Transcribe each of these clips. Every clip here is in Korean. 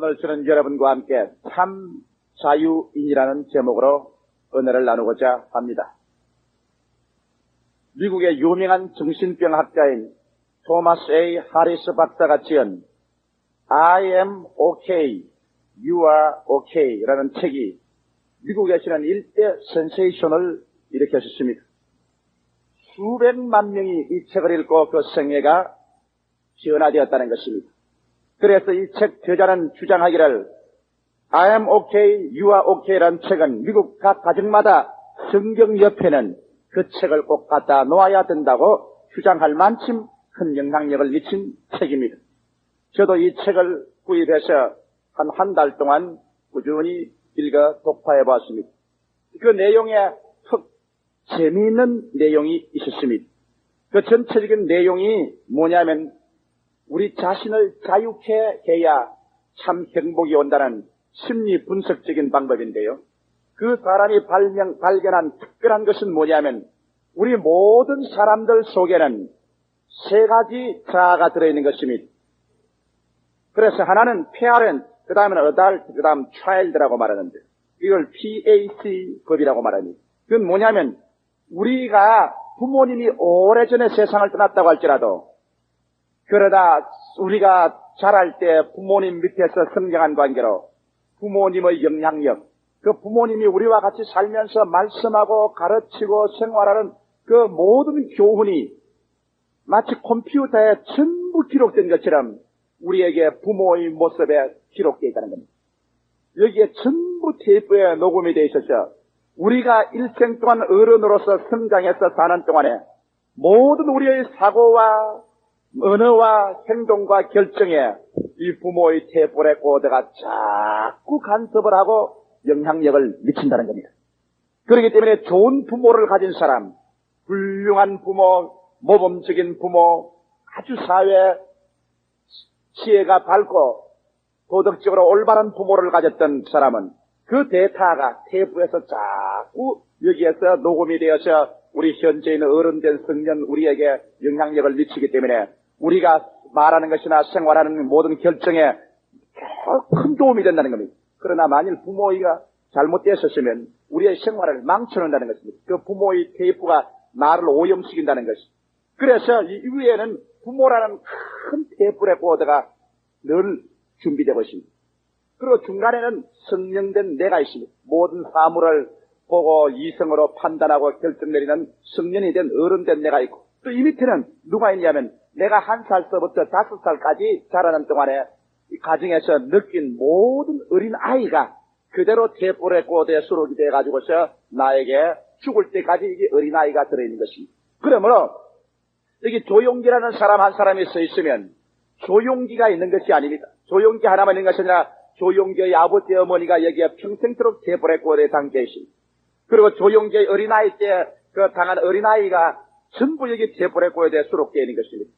오늘 저는 여러분과 함께 참 자유인이라는 제목으로 은혜를 나누고자 합니다. 미국의 유명한 정신병학자인 토마스 A. 하리스 박사가 지은 I am okay, you are okay 라는 책이 미국에서는 일대 센세이션을 일으켰습니다. 수백만 명이 이 책을 읽고 그 생애가 변화되었다는 것입니다. 그래서 이 책 저자는 주장하기를 I am okay, you are okay 라는 책은 미국 각 가정마다 성경 옆에는 그 책을 꼭 갖다 놓아야 된다고 주장할 만큼 큰 영향력을 미친 책입니다. 저도 이 책을 구입해서 한 달 동안 꾸준히 읽어 독파해 보았습니다. 그 내용에 재미있는 내용이 있었습니다. 그 전체적인 내용이 뭐냐면 우리 자신을 자유케 해야 참 행복이 온다는 심리 분석적인 방법인데요. 그 사람이 발견한 특별한 것은 뭐냐면 우리 모든 사람들 속에는 세 가지 자아가 들어있는 것입니다. 그래서 하나는 parent, 그 다음에는 adult, 그 다음 child라고 말하는데 이걸 PAC 법이라고 말합니다. 그건 뭐냐면 우리가 부모님이 오래전에 세상을 떠났다고 할지라도 그러다 우리가 자랄 때 부모님 밑에서 성장한 관계로 부모님의 영향력, 그 부모님이 우리와 같이 살면서 말씀하고 가르치고 생활하는 그 모든 교훈이 마치 컴퓨터에 전부 기록된 것처럼 우리에게 부모의 모습에 기록되어 있다는 겁니다. 여기에 전부 테이프에 녹음이 되어 있어서 우리가 일생 동안 어른으로서 성장해서 사는 동안에 모든 우리의 사고와 언어와 행동과 결정에 이 부모의 테이프 레코더가 자꾸 간섭을 하고 영향력을 미친다는 겁니다. 그렇기 때문에 좋은 부모를 가진 사람, 훌륭한 부모, 모범적인 부모, 아주 사회 지혜가 밝고 도덕적으로 올바른 부모를 가졌던 사람은 그 데이터가 테이프에서 자꾸 여기에서 녹음이 되어서 우리 현재 있는 어른된 성년 우리에게 영향력을 미치기 때문에 우리가 말하는 것이나 생활하는 모든 결정에 큰 도움이 된다는 겁니다. 그러나 만일 부모가 잘못되었으면 우리의 생활을 망쳐놓는다는 것입니다. 그 부모의 테이프가 나를 오염시킨다는 것입니다. 그래서 이 위에는 부모라는 큰 테이프 레코더가 늘 준비되고 있습니다. 그리고 중간에는 성령된 내가 있습니다. 모든 사물을 보고 이성으로 판단하고 결정 내리는 성년이 된 어른된 내가 있고 또 이 밑에는 누가 있냐면 내가 1살서부터 5살까지 자라는 동안에 이 가정에서 느낀 모든 어린 아이가 그대로 테이프 레코더에 수록이 돼가지고서 나에게 죽을 때까지 이게 어린 아이가 들어있는 것입니다. 그러므로 여기 조용기라는 사람 한 사람이 서 있으면 조용기가 있는 것이 아닙니다. 조용기 하나만 있는 것이 아니라 조용기의 아버지 어머니가 여기에 평생토록 테이프 레코더에 담겨 있습니다. 그리고 조용기의 어린아이 때 그 당한 어린아이가 전부 여기 테이프 레코더에 수록되어 있는 것입니다.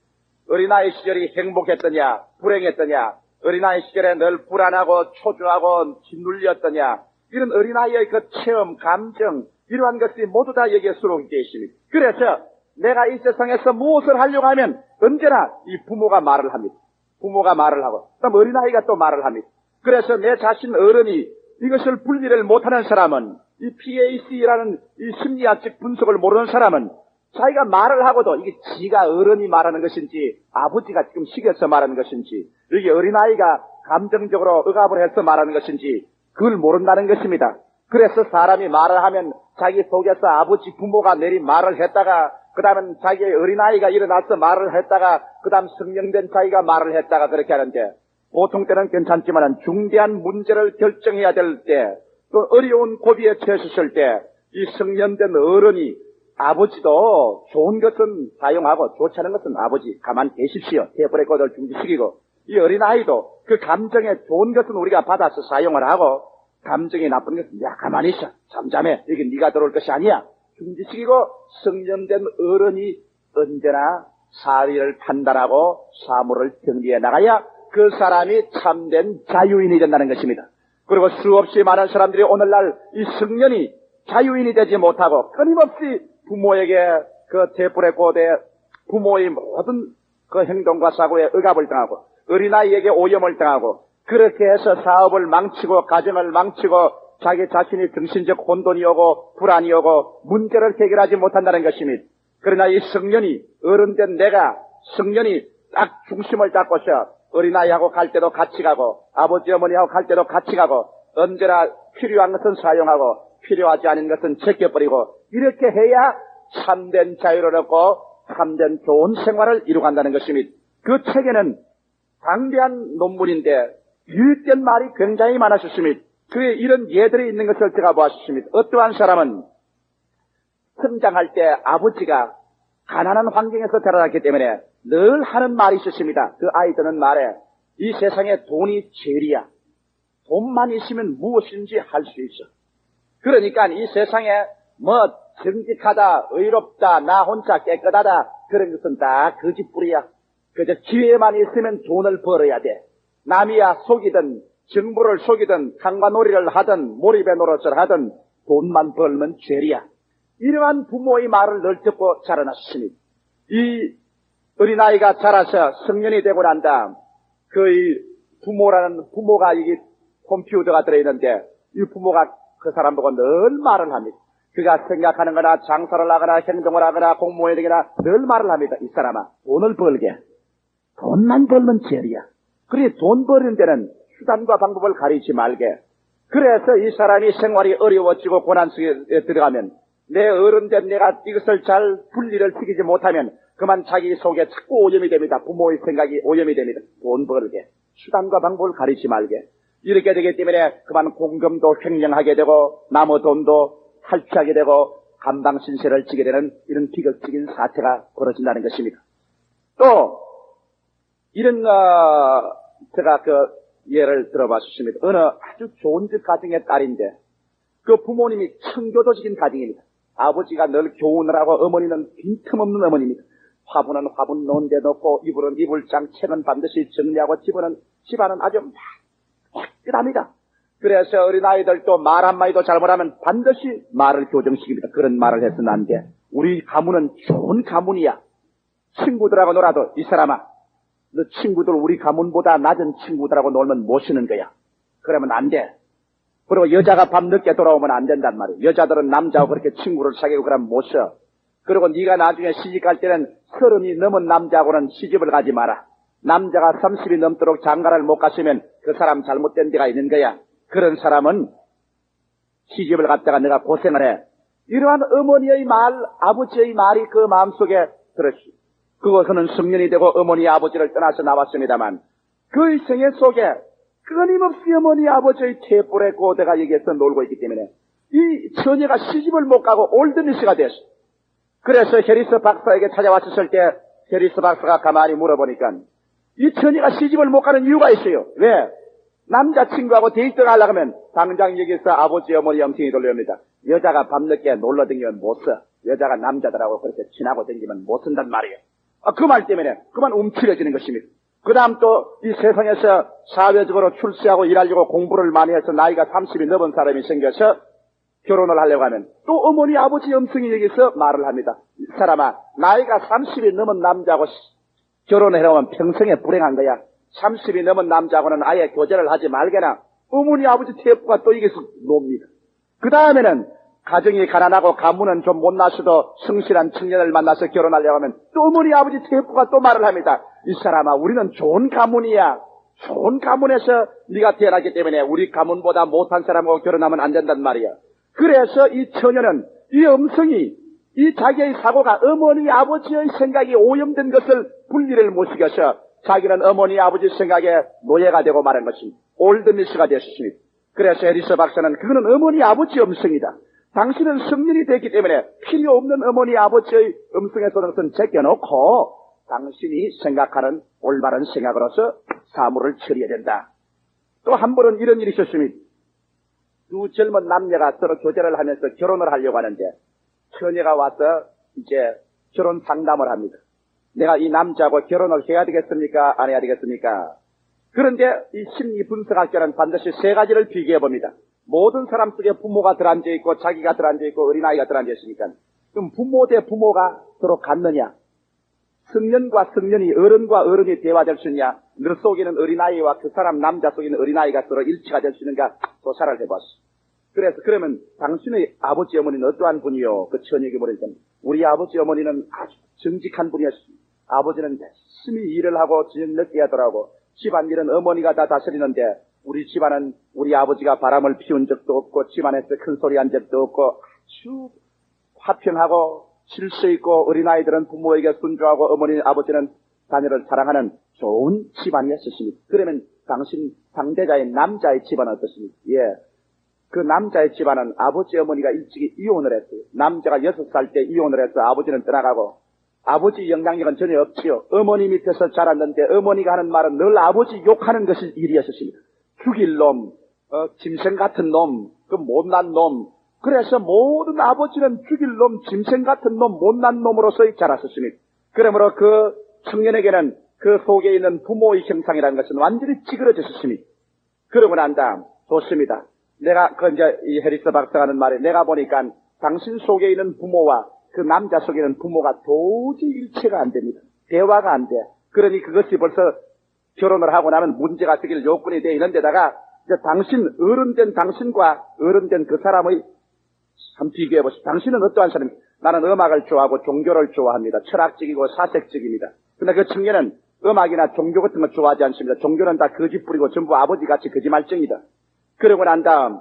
어린아이 시절이 행복했더냐 불행했더냐 어린아이 시절에 늘 불안하고 초조하고 짓눌렸더냐 이런 어린아이의 그 체험 감정 이러한 것들이 모두 다 여기에 수록되어 있습니다. 그래서 내가 이 세상에서 무엇을 하려고 하면 언제나 이 부모가 말을 합니다. 부모가 말을 하고 그다음 어린아이가 또 말을 합니다. 그래서 내 자신 어른이 이것을 분리를 못하는 사람은 이 PAC라는 이 심리학적 분석을 모르는 사람은 자기가 말을 하고도 이게 지가 어른이 말하는 것인지 아버지가 지금 시켜서 말하는 것인지 여기 어린아이가 감정적으로 억압을 해서 말하는 것인지 그걸 모른다는 것입니다. 그래서 사람이 말을 하면 자기 속에서 아버지 부모가 내린 말을 했다가 그 다음엔 자기의 어린아이가 일어나서 말을 했다가 그 다음 성령된 자기가 말을 했다가 그렇게 하는데 보통 때는 괜찮지만 중대한 문제를 결정해야 될 때 또 어려운 고비에 처했을 때 이 성년된 어른이 아버지도 좋은 것은 사용하고 좋지 않은 것은 아버지 가만 계십시오. 테이프 레코더를 중지시키고 이 어린아이도 그 감정에 좋은 것은 우리가 받아서 사용을 하고 감정이 나쁜 것은 야 가만히 있어. 잠잠해. 여기 네가 들어올 것이 아니야. 중지시키고 성년된 어른이 언제나 사리를 판단하고 사물을 정리해 나가야 그 사람이 참된 자유인이 된다는 것입니다. 그리고 수없이 많은 사람들이 오늘날 이 성년이 자유인이 되지 못하고 끊임없이 부모에게 그 테이프 레코더에 부모의 모든 그 행동과 사고에 억압을 당하고 어린아이에게 오염을 당하고 그렇게 해서 사업을 망치고 가정을 망치고 자기 자신이 정신적 혼돈이 오고 불안이 오고 문제를 해결하지 못한다는 것입니다. 그러나 이 성년이 어른된 내가 성년이 딱 중심을 잡고서 어린아이하고 갈 때도 같이 가고 아버지 어머니하고 갈 때도 같이 가고 언제나 필요한 것은 사용하고 필요하지 않은 것은 제껴버리고 이렇게 해야 참된 자유를 얻고 참된 좋은 생활을 이루간다는 것입니다. 그 책에는 방대한 논문인데 유익된 말이 굉장히 많았습니다. 그에 이런 예들이 있는 것을 제가 보았습니다. 어떠한 사람은 성장할 때 아버지가 가난한 환경에서 자라났기 때문에 늘 하는 말이 있었습니다. 그 아이 듣는 말에 이 세상에 돈이 제일이야. 돈만 있으면 무엇인지 할 수 있어. 그러니까 이 세상에 뭐 정직하다, 의롭다, 나 혼자 깨끗하다 그런 것은 다 거짓부리야. 그저 기회만 있으면 돈을 벌어야 돼. 남이야 속이든 정부를 속이든 강과놀이를 하든 몰입의 노릇을 하든 돈만 벌면 죄리야. 이러한 부모의 말을 늘 듣고 자라났습니다. 이 어린아이가 자라서 성년이 되고 난 다음 그 부모가 이게 컴퓨터가 들어있는데 이 부모가 그 사람 보고 늘 말을 합니다. 그가 생각하는 거나 장사를 하거나 행동을 하거나 공무원이 되거나 늘 말을 합니다. 이 사람아 돈을 벌게. 돈만 벌면 죄리야. 그래 돈 버는 데는 수단과 방법을 가리지 말게. 그래서 이 사람이 생활이 어려워지고 고난 속에 들어가면 내 어른된 내가 이것을 잘 분리를 시키지 못하면 그만 자기 속에 자꾸 오염이 됩니다. 부모의 생각이 오염이 됩니다. 돈 벌게. 수단과 방법을 가리지 말게. 이렇게 되기 때문에 그만 공금도 횡령하게 되고 남의 돈도 탈취하게 되고 감방신세를 지게 되는 이런 비극적인 사태가 벌어진다는 것입니다. 또 이런 제가 그 예를 들어봤습니다. 어느 아주 좋은 집 가정의 딸인데 그 부모님이 청교도적인 가정입니다. 아버지가 늘 교훈을 하고 어머니는 빈틈없는 어머니입니다. 화분은 화분 놓은 데 넣고 이불은 이불장, 책은 반드시 정리하고 집안은 아주 깨끗합니다. 그래서 어린아이들도 말 한마디도 잘못하면 반드시 말을 교정시킵니다. 그런 말을 해서는 안 돼. 우리 가문은 좋은 가문이야. 친구들하고 놀아도 이 사람아 너 친구들 우리 가문보다 낮은 친구들하고 놀면 못 쉬는 거야. 그러면 안 돼. 그리고 여자가 밤 늦게 돌아오면 안 된단 말이야. 여자들은 남자하고 그렇게 친구를 사귀고 그러면 못 쉬어. 그리고 네가 나중에 시집갈 때는 30이 넘은 남자하고는 시집을 가지 마라. 남자가 30이 넘도록 장가를 못 갔으면 그 사람 잘못된 데가 있는 거야. 그런 사람은 시집을 갔다가 내가 고생을 해. 이러한 어머니의 말, 아버지의 말이 그 마음속에 들었지. 그것은 성년이 되고 어머니 아버지를 떠나서 나왔습니다만 그 생애 속에 끊임없이 어머니 아버지의 태불의 고대가 여기에서 놀고 있기 때문에 이 처녀가 시집을 못 가고 올드미스가 됐어. 그래서 해리스 박사에게 찾아왔을 때 해리스 박사가 가만히 물어보니까 이 처녀가 시집을 못 가는 이유가 있어요. 왜? 남자친구하고 데이트를 하려고 하면 당장 여기서 아버지 어머니 염증이 돌려옵니다. 여자가 밤늦게 놀러 다니면 못 써. 여자가 남자들하고 그렇게 친하고 다니면 못 쓴단 말이에요. 그 말 때문에 그만 움츠려지는 것입니다. 그 다음 또 이 세상에서 사회적으로 출세하고 일하려고 공부를 많이 해서 나이가 30이 넘은 사람이 생겨서 결혼을 하려고 하면 또 어머니 아버지 염승이 여기서 말을 합니다. 이 사람아 나이가 30이 넘은 남자하고 결혼해놓으면 평생에 불행한 거야. 30이 넘은 남자하고는 아예 교제를 하지 말게나. 어머니 아버지 태부가 또 여기서 놉니다. 그 다음에는 가정이 가난하고 가문은 좀 못나서도 성실한 청년을 만나서 결혼하려고 하면 또 어머니 아버지 태부가 또 말을 합니다. 이 사람아 우리는 좋은 가문이야. 좋은 가문에서 네가 태어났기 때문에 우리 가문보다 못한 사람하고 결혼하면 안 된단 말이야. 그래서 이 처녀는 이 음성이 이 자기의 사고가 어머니 아버지의 생각이 오염된 것을 분리를 못 시켜서 자기는 어머니 아버지 생각에 노예가 되고 말한 것입니다. 올드미스가 됐습니다. 그래서 해리스 박사는 그거는 어머니 아버지 음성이다. 당신은 성년이 됐기 때문에 필요 없는 어머니 아버지의 음성에서 것은 제껴놓고 당신이 생각하는 올바른 생각으로서 사물을 처리해야 된다. 또 한 번은 이런 일이 있었습니다. 두 젊은 남녀가 서로 교제를 하면서 결혼을 하려고 하는데 처녀가 와서 이제 결혼 상담을 합니다. 내가 이 남자하고 결혼을 해야 되겠습니까? 안 해야 되겠습니까? 그런데 이 심리 분석학자는 반드시 세 가지를 비교해 봅니다. 모든 사람 속에 부모가 들어앉아 있고 자기가 들어앉아 있고 어린아이가 들어앉아 있으니까 그럼 부모 대 부모가 서로 같느냐? 성년과 성년이 어른과 어른이 대화될 수 있냐? 너 속에 있는 어린아이와 그 사람 남자 속에 있는 어린아이가 서로 일치가 될 수 있는가 조사를 해봤어. 그래서 그러면 당신의 아버지 어머니는 어떠한 분이요? 그 처녀에게 물으니까 우리 아버지 어머니는 아주 정직한 분이었습니다. 아버지는 열심히 일을 하고 저녁 늦게 하더라고. 집안일은 어머니가 다 다스리는데 우리 집안은 우리 아버지가 바람을 피운 적도 없고 집안에서 큰 소리 한 적도 없고 아주 화평하고 질서 있고 어린아이들은 부모에게 순종하고 어머니 아버지는 자녀를 사랑하는 좋은 집안이었습니다. 그러면 당신 상대자의 남자의 집안은 어떻습니까? 예. 그 남자의 집안은 아버지 어머니가 일찍이 이혼을 했어요. 남자가 6살 때 이혼을 해서 아버지는 떠나가고 아버지 영향력은 전혀 없지요. 어머니 밑에서 자랐는데 어머니가 하는 말은 늘 아버지 욕하는 것이 일이었습니다. 죽일 놈, 짐승 같은 놈, 그 못난 놈. 그래서 모든 아버지는 죽일 놈, 짐승 같은 놈, 못난 놈으로서 자랐었습니다. 그러므로 그 청년에게는 그 속에 있는 부모의 형상이라는 것은 완전히 찌그러졌습니다. 그러고 난 다음 좋습니다. 내가 이제 이 해리스 박사가 하는 말에 내가 보니까 당신 속에 있는 부모와 그 남자 속에 있는 부모가 도저히 일체가 안 됩니다. 대화가 안 돼. 그러니 그것이 벌써 결혼을 하고 나면 문제가 생길 요건이 되어 있는 데다가 이제 당신 어른된 당신과 어른된 그 사람의 참 비교해 보십시오. 당신은 어떠한 사람입니까? 나는 음악을 좋아하고 종교를 좋아합니다. 철학적이고 사색적입니다. 그런데 그 청년은 음악이나 종교 같은 거 좋아하지 않습니다. 종교는 다 거짓부리고 전부 아버지같이 거짓말쟁이다. 그러고 난 다음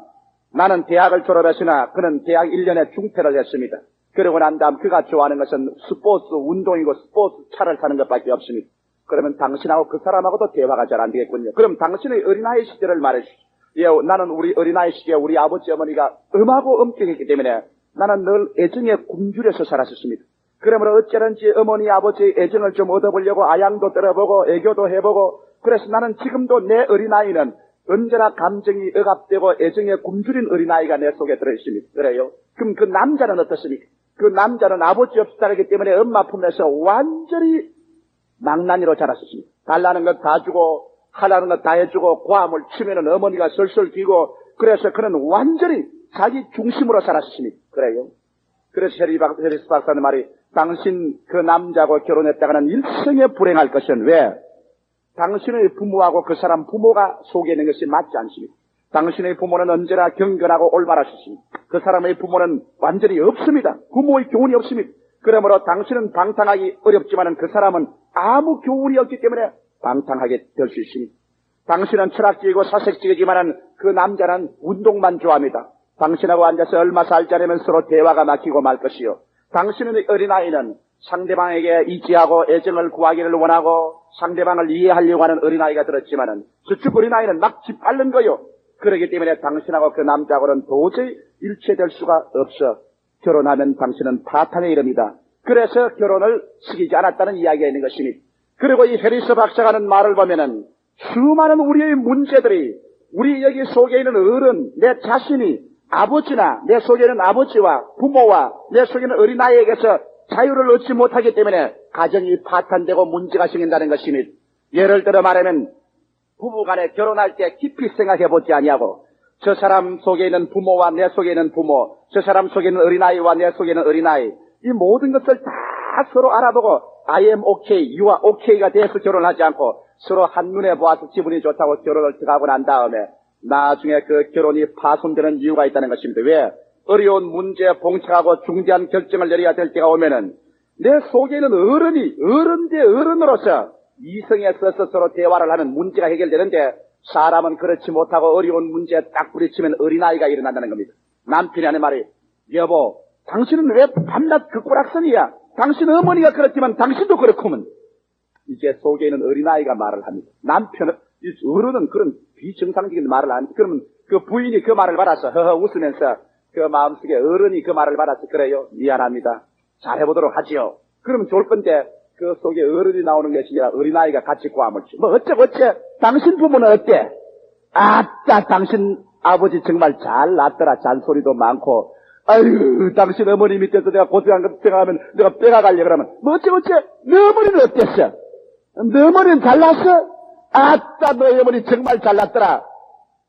나는 대학을 졸업했으나 그는 대학 1년에 중퇴를 했습니다. 그러고 난 다음 그가 좋아하는 것은 스포츠 운동이고 스포츠 차를 타는 것밖에 없습니다. 그러면 당신하고 그 사람하고도 대화가 잘 안 되겠군요. 그럼 당신의 어린아이 시절을 말해주십시오. 예, 나는 우리 어린아이 시기에 우리 아버지 어머니가 음하고 엄격했기 때문에 나는 늘 애정에 굶주려서 살았었습니다. 그러므로 어쩌든지 어머니 아버지의 애정을 좀 얻어보려고 아양도 떨어보고 애교도 해보고 그래서 나는 지금도 내 어린아이는 언제나 감정이 억압되고 애정에 굶주린 어린아이가 내 속에 들어있습니다. 그래요? 그럼 그 남자는 어떻습니까? 그 남자는 아버지 없이 자라기 때문에 엄마 품에서 완전히 망나니로 자랐었습니다. 달라는 것 다 주고 하라는 것 다 해주고 고함을 치면은 어머니가 설설 뛰고 그래서 그는 완전히 자기 중심으로 살았습니다. 그래요? 그래서 해리스 박사는 말이 당신 그 남자하고 결혼했다가는 일생에 불행할 것은 왜? 당신의 부모하고 그 사람 부모가 속에 있는 것이 맞지 않습니다. 당신의 부모는 언제나 경건하고 올바르셨습니다. 그 사람의 부모는 완전히 없습니다. 부모의 교훈이 없습니다. 그러므로 당신은 방탕하기 어렵지만 그 사람은 아무 교훈이 없기 때문에 방탕하게 될 수 있습니다. 당신은 철학적이고 사색적이지만 그 남자는 운동만 좋아합니다. 당신하고 앉아서 얼마 살지 않으면 서로 대화가 막히고 말 것이요. 당신의 어린아이는 상대방에게 의지하고 애정을 구하기를 원하고 상대방을 이해하려고 하는 어린아이가 들었지만은 저축 어린아이는 막 짓밟는 거요. 그렇기 때문에 당신하고 그 남자하고는 도저히 일체될 수가 없어. 결혼하면 당신은 파탄에 이릅니다. 그래서 결혼을 시키지 않았다는 이야기가 있는 것입니다. 그리고 이 해리스 박사가 하는 말을 보면은 수많은 우리의 문제들이 우리 여기 속에 있는 어른, 내 자신이 아버지나 내 속에 있는 아버지와 부모와 내 속에 있는 어린아이에게서 자유를 얻지 못하기 때문에 가정이 파탄되고 문제가 생긴다는 것입니다. 예를 들어 말하면 부부간에 결혼할 때 깊이 생각해보지 아니하고 저 사람 속에 있는 부모와 내 속에 있는 부모, 저 사람 속에 있는 어린아이와 내 속에 있는 어린아이 이 모든 것을 다 서로 알아보고 I am okay, you are okay가 돼서 결혼하지 않고 서로 한눈에 보아서 기분이 좋다고 결혼을 들어가고 난 다음에 나중에 그 결혼이 파손되는 이유가 있다는 것입니다. 왜? 어려운 문제에 봉착하고 중대한 결정을 내려야 될 때가 오면은 내 속에 있는 어른이 어른 대 어른으로서 이성에 서서 서로 대화를 하면 문제가 해결되는데 사람은 그렇지 못하고 어려운 문제에 딱 부딪히면 어린아이가 일어난다는 겁니다. 남편이 하는 말이 여보 당신은 왜 밤낮 그 꼬락선이야? 당신 어머니가 그렇지만 당신도 그렇구먼. 이제 속에 있는 어린아이가 말을 합니다. 남편은 어른은 그런 비정상적인 말을 안 그러면 그 부인이 그 말을 받아서 허허 웃으면서 그 마음속에 어른이 그 말을 받아서 그래요 미안합니다 잘해보도록 하지요. 그러면 좋을 건데 그 속에 어른이 나오는 것이 아니라 어린아이가 같이 고함을 치. 뭐 어째 당신 부모는 어때? 아따 당신 아버지 정말 잘 낳았더라. 잔소리도 많고 아유 당신 어머니 밑에서 내가 고생한 것 생각하면 내가 빼가 갈려 그러면 뭐 어째 너 어머니는 어땠어? 너 어머니는 잘났어? 아따 너희 어머니 정말 잘났더라.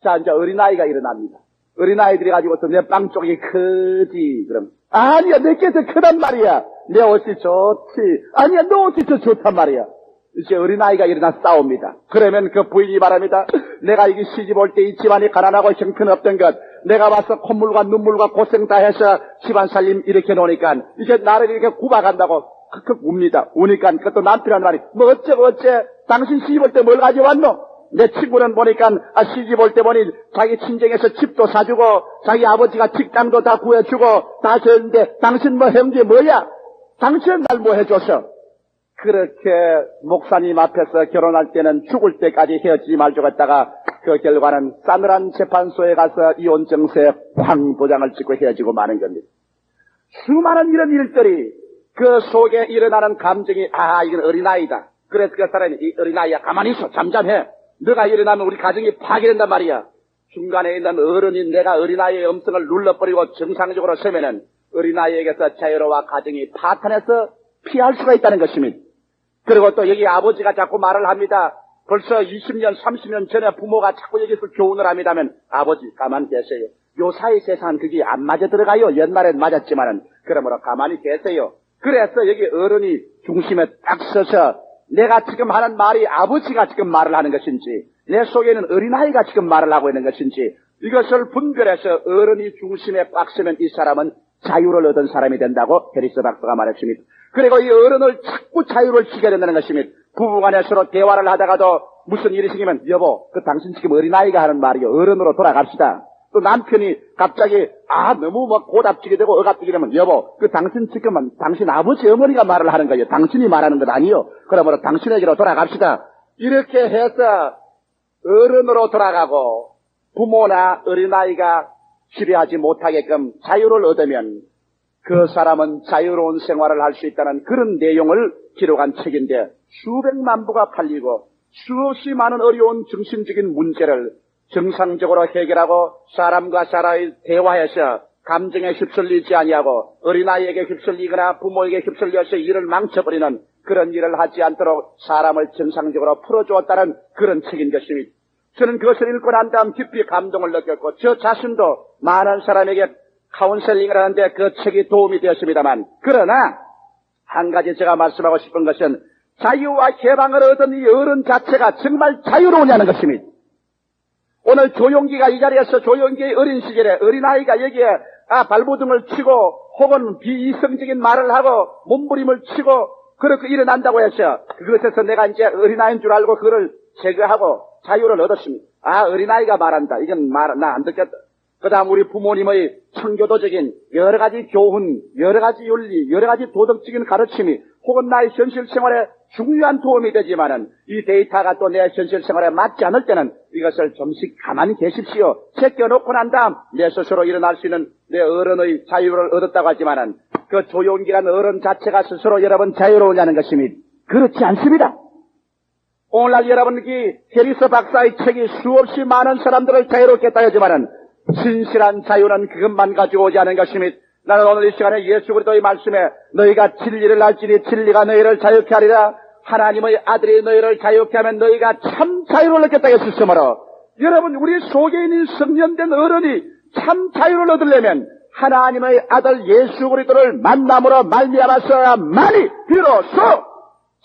자 이제 어린아이가 일어납니다. 어린아이들이 가지고서 내 빵 쪽이 크지 그럼 아니야 내게 더 크단 말이야. 내 옷이 좋지. 아니야 너 옷이 더 좋단 말이야. 이제 어린아이가 일어나 싸웁니다. 그러면 그 부인이 말합니다. 내가 이게 시집 올 때 이 집안이 가난하고 형편없던 것, 내가 와서 콧물과 눈물과 고생 다 해서 집안 살림 이렇게 놓으니까 이제 나를 이렇게 구박한다고 크크 웁니다. 우니까 그것도 남편한 말이 뭐 어째 당신 시집 올 때 뭘 가져왔노? 내 친구는 보니까 시집 올 때 보니 자기 친정에서 집도 사주고 자기 아버지가 직장도 다 구해주고 다 줬는데 당신 뭐 형제 뭐야? 당신은 날 뭐 해줬어? 그렇게 목사님 앞에서 결혼할 때는 죽을 때까지 헤어지지 말자고 했다가 그 결과는 싸늘한 재판소에 가서 이혼 증서에 황 도장을 찍고 헤어지고 마는 겁니다. 수많은 이런 일들이 그 속에 일어나는 감정이 이건 어린아이다. 그래서 그 사람이 이 어린아이야 가만히 있어 잠잠해. 너가 일어나면 우리 가정이 파괴된단 말이야. 중간에 있는 어른인 내가 어린아이의 음성을 눌러버리고 정상적으로 서면은 어린아이에게서 자유로와 가정이 파탄해서 피할 수가 있다는 것입니다. 그리고 또 여기 아버지가 자꾸 말을 합니다. 벌써 20년, 30년 전에 부모가 자꾸 여기서 교훈을 합니다면 아버지 가만히 계세요. 요 사이 세상은 그게 안 맞아 들어가요. 옛날엔 맞았지만은 그러므로 가만히 계세요. 그래서 여기 어른이 중심에 딱 서서 내가 지금 하는 말이 아버지가 지금 말을 하는 것인지 내 속에는 어린아이가 지금 말을 하고 있는 것인지 이것을 분별해서 어른이 중심에 꽉 서면 이 사람은 자유를 얻은 사람이 된다고 해리스 박사가 말했습니다. 그리고 이 어른을 자꾸 자유를 시켜야 된다는 것입니다. 부부간에 서로 대화를 하다가도 무슨 일이 생기면 여보 그 당신 지금 어린아이가 하는 말이요. 어른으로 돌아갑시다. 또 남편이 갑자기 너무 뭐 고답지게 되고 억압지게 되면 여보 그 당신 지금은 당신 아버지 어머니가 말을 하는 거예요. 당신이 말하는 것 아니요. 그러므로 당신에게로 돌아갑시다. 이렇게 해서 어른으로 돌아가고 부모나 어린아이가 지배하지 못하게끔 자유를 얻으면 그 사람은 자유로운 생활을 할 수 있다는 그런 내용을 기록한 책인데 수백만 부가 팔리고 수없이 많은 어려운 정신적인 문제를 정상적으로 해결하고 사람과 사람이 대화해서 감정에 휩쓸리지 아니하고 어린아이에게 휩쓸리거나 부모에게 휩쓸려서 일을 망쳐버리는 그런 일을 하지 않도록 사람을 정상적으로 풀어주었다는 그런 책인 것입니다. 저는 그것을 읽고 난 다음 깊이 감동을 느꼈고 저 자신도 많은 사람에게 카운셀링을 하는데 그 책이 도움이 되었습니다만 그러나 한 가지 제가 말씀하고 싶은 것은 자유와 해방을 얻은 이 어른 자체가 정말 자유로우냐는 것입니다. 오늘 조용기가 이 자리에서 조용기의 어린 시절에 어린아이가 여기에 발버둥을 치고 혹은 비이성적인 말을 하고 몸부림을 치고 그렇게 일어난다고 해서 그것에서 내가 이제 어린아이인 줄 알고 그거를 제거하고 자유를 얻었습니다. 어린아이가 말한다. 이건 나 안 듣겠다. 그 다음 우리 부모님의 청교도적인 여러 가지 교훈, 여러 가지 윤리, 여러 가지 도덕적인 가르침이 혹은 나의 현실 생활에 중요한 도움이 되지만은 이 데이터가 또 내 현실 생활에 맞지 않을 때는 이것을 좀씩 가만히 계십시오. 제껴놓고 난 다음 내 스스로 일어날 수 있는 내 어른의 자유를 얻었다고 하지만은 그 조용기란 어른 자체가 스스로 여러분 자유로우냐는 것입니다. 그렇지 않습니다. 오늘날 여러분이 해리스 박사의 책이 수없이 많은 사람들을 자유롭게 했다 하지만은 진실한 자유는 그것만 가지고 오지 않은 것입니다. 나는 오늘 이 시간에 예수 그리스도의 말씀에 너희가 진리를 알지니 진리가 너희를 자유케 하리라. 하나님의 아들이 너희를 자유케 하면 너희가 참 자유를 얻겠다 했으므로 여러분 우리 속에 있는 성년된 어른이 참 자유를 얻으려면 하나님의 아들 예수 그리스도를 만남으로 말미암아서야만이 비로소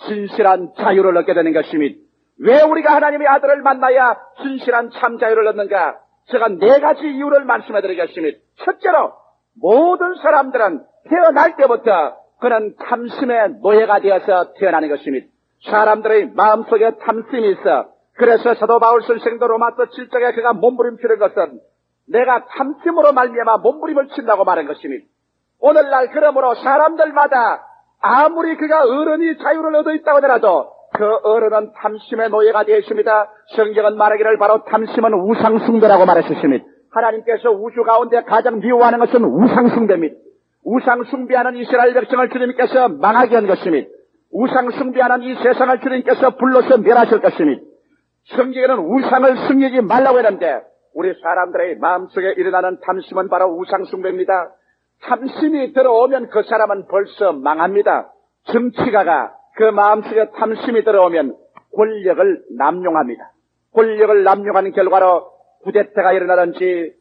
진실한 자유를 얻게 되는 것입니다. 왜 우리가 하나님의 아들을 만나야 진실한 참 자유를 얻는가? 제가 4가지 이유를 말씀해 드리겠습니다. 첫째로 모든 사람들은 태어날 때부터 그는 탐심의 노예가 되어서 태어나는 것입니다. 사람들의 마음속에 탐심이 있어. 그래서 사도 바울 선생도 로마서 7장에 그가 몸부림치는 것은 내가 탐심으로 말미암아 몸부림을 친다고 말한 것입니다. 오늘날 그러므로 사람들마다 아무리 그가 어른이 자유를 얻어 있다고 하더라도 그 어른은 탐심의 노예가 되어 있습니다. 성경은 말하기를 바로 탐심은 우상숭배라고 말했습니다. 하나님께서 우주 가운데 가장 미워하는 것은 우상숭배입니다. 우상숭배하는 이스라엘 백성을 주님께서 망하게 한 것입니다. 우상숭배하는 이 세상을 주님께서 불러서 멸하실 것입니다. 성경에는 우상을 숭배하지 말라고 했는데 우리 사람들의 마음속에 일어나는 탐심은 바로 우상숭배입니다. 탐심이 들어오면 그 사람은 벌써 망합니다. 정치가가 그 마음속에 탐심이 들어오면 권력을 남용합니다. 권력을 남용하는 결과로 쿠데타가 일어나든지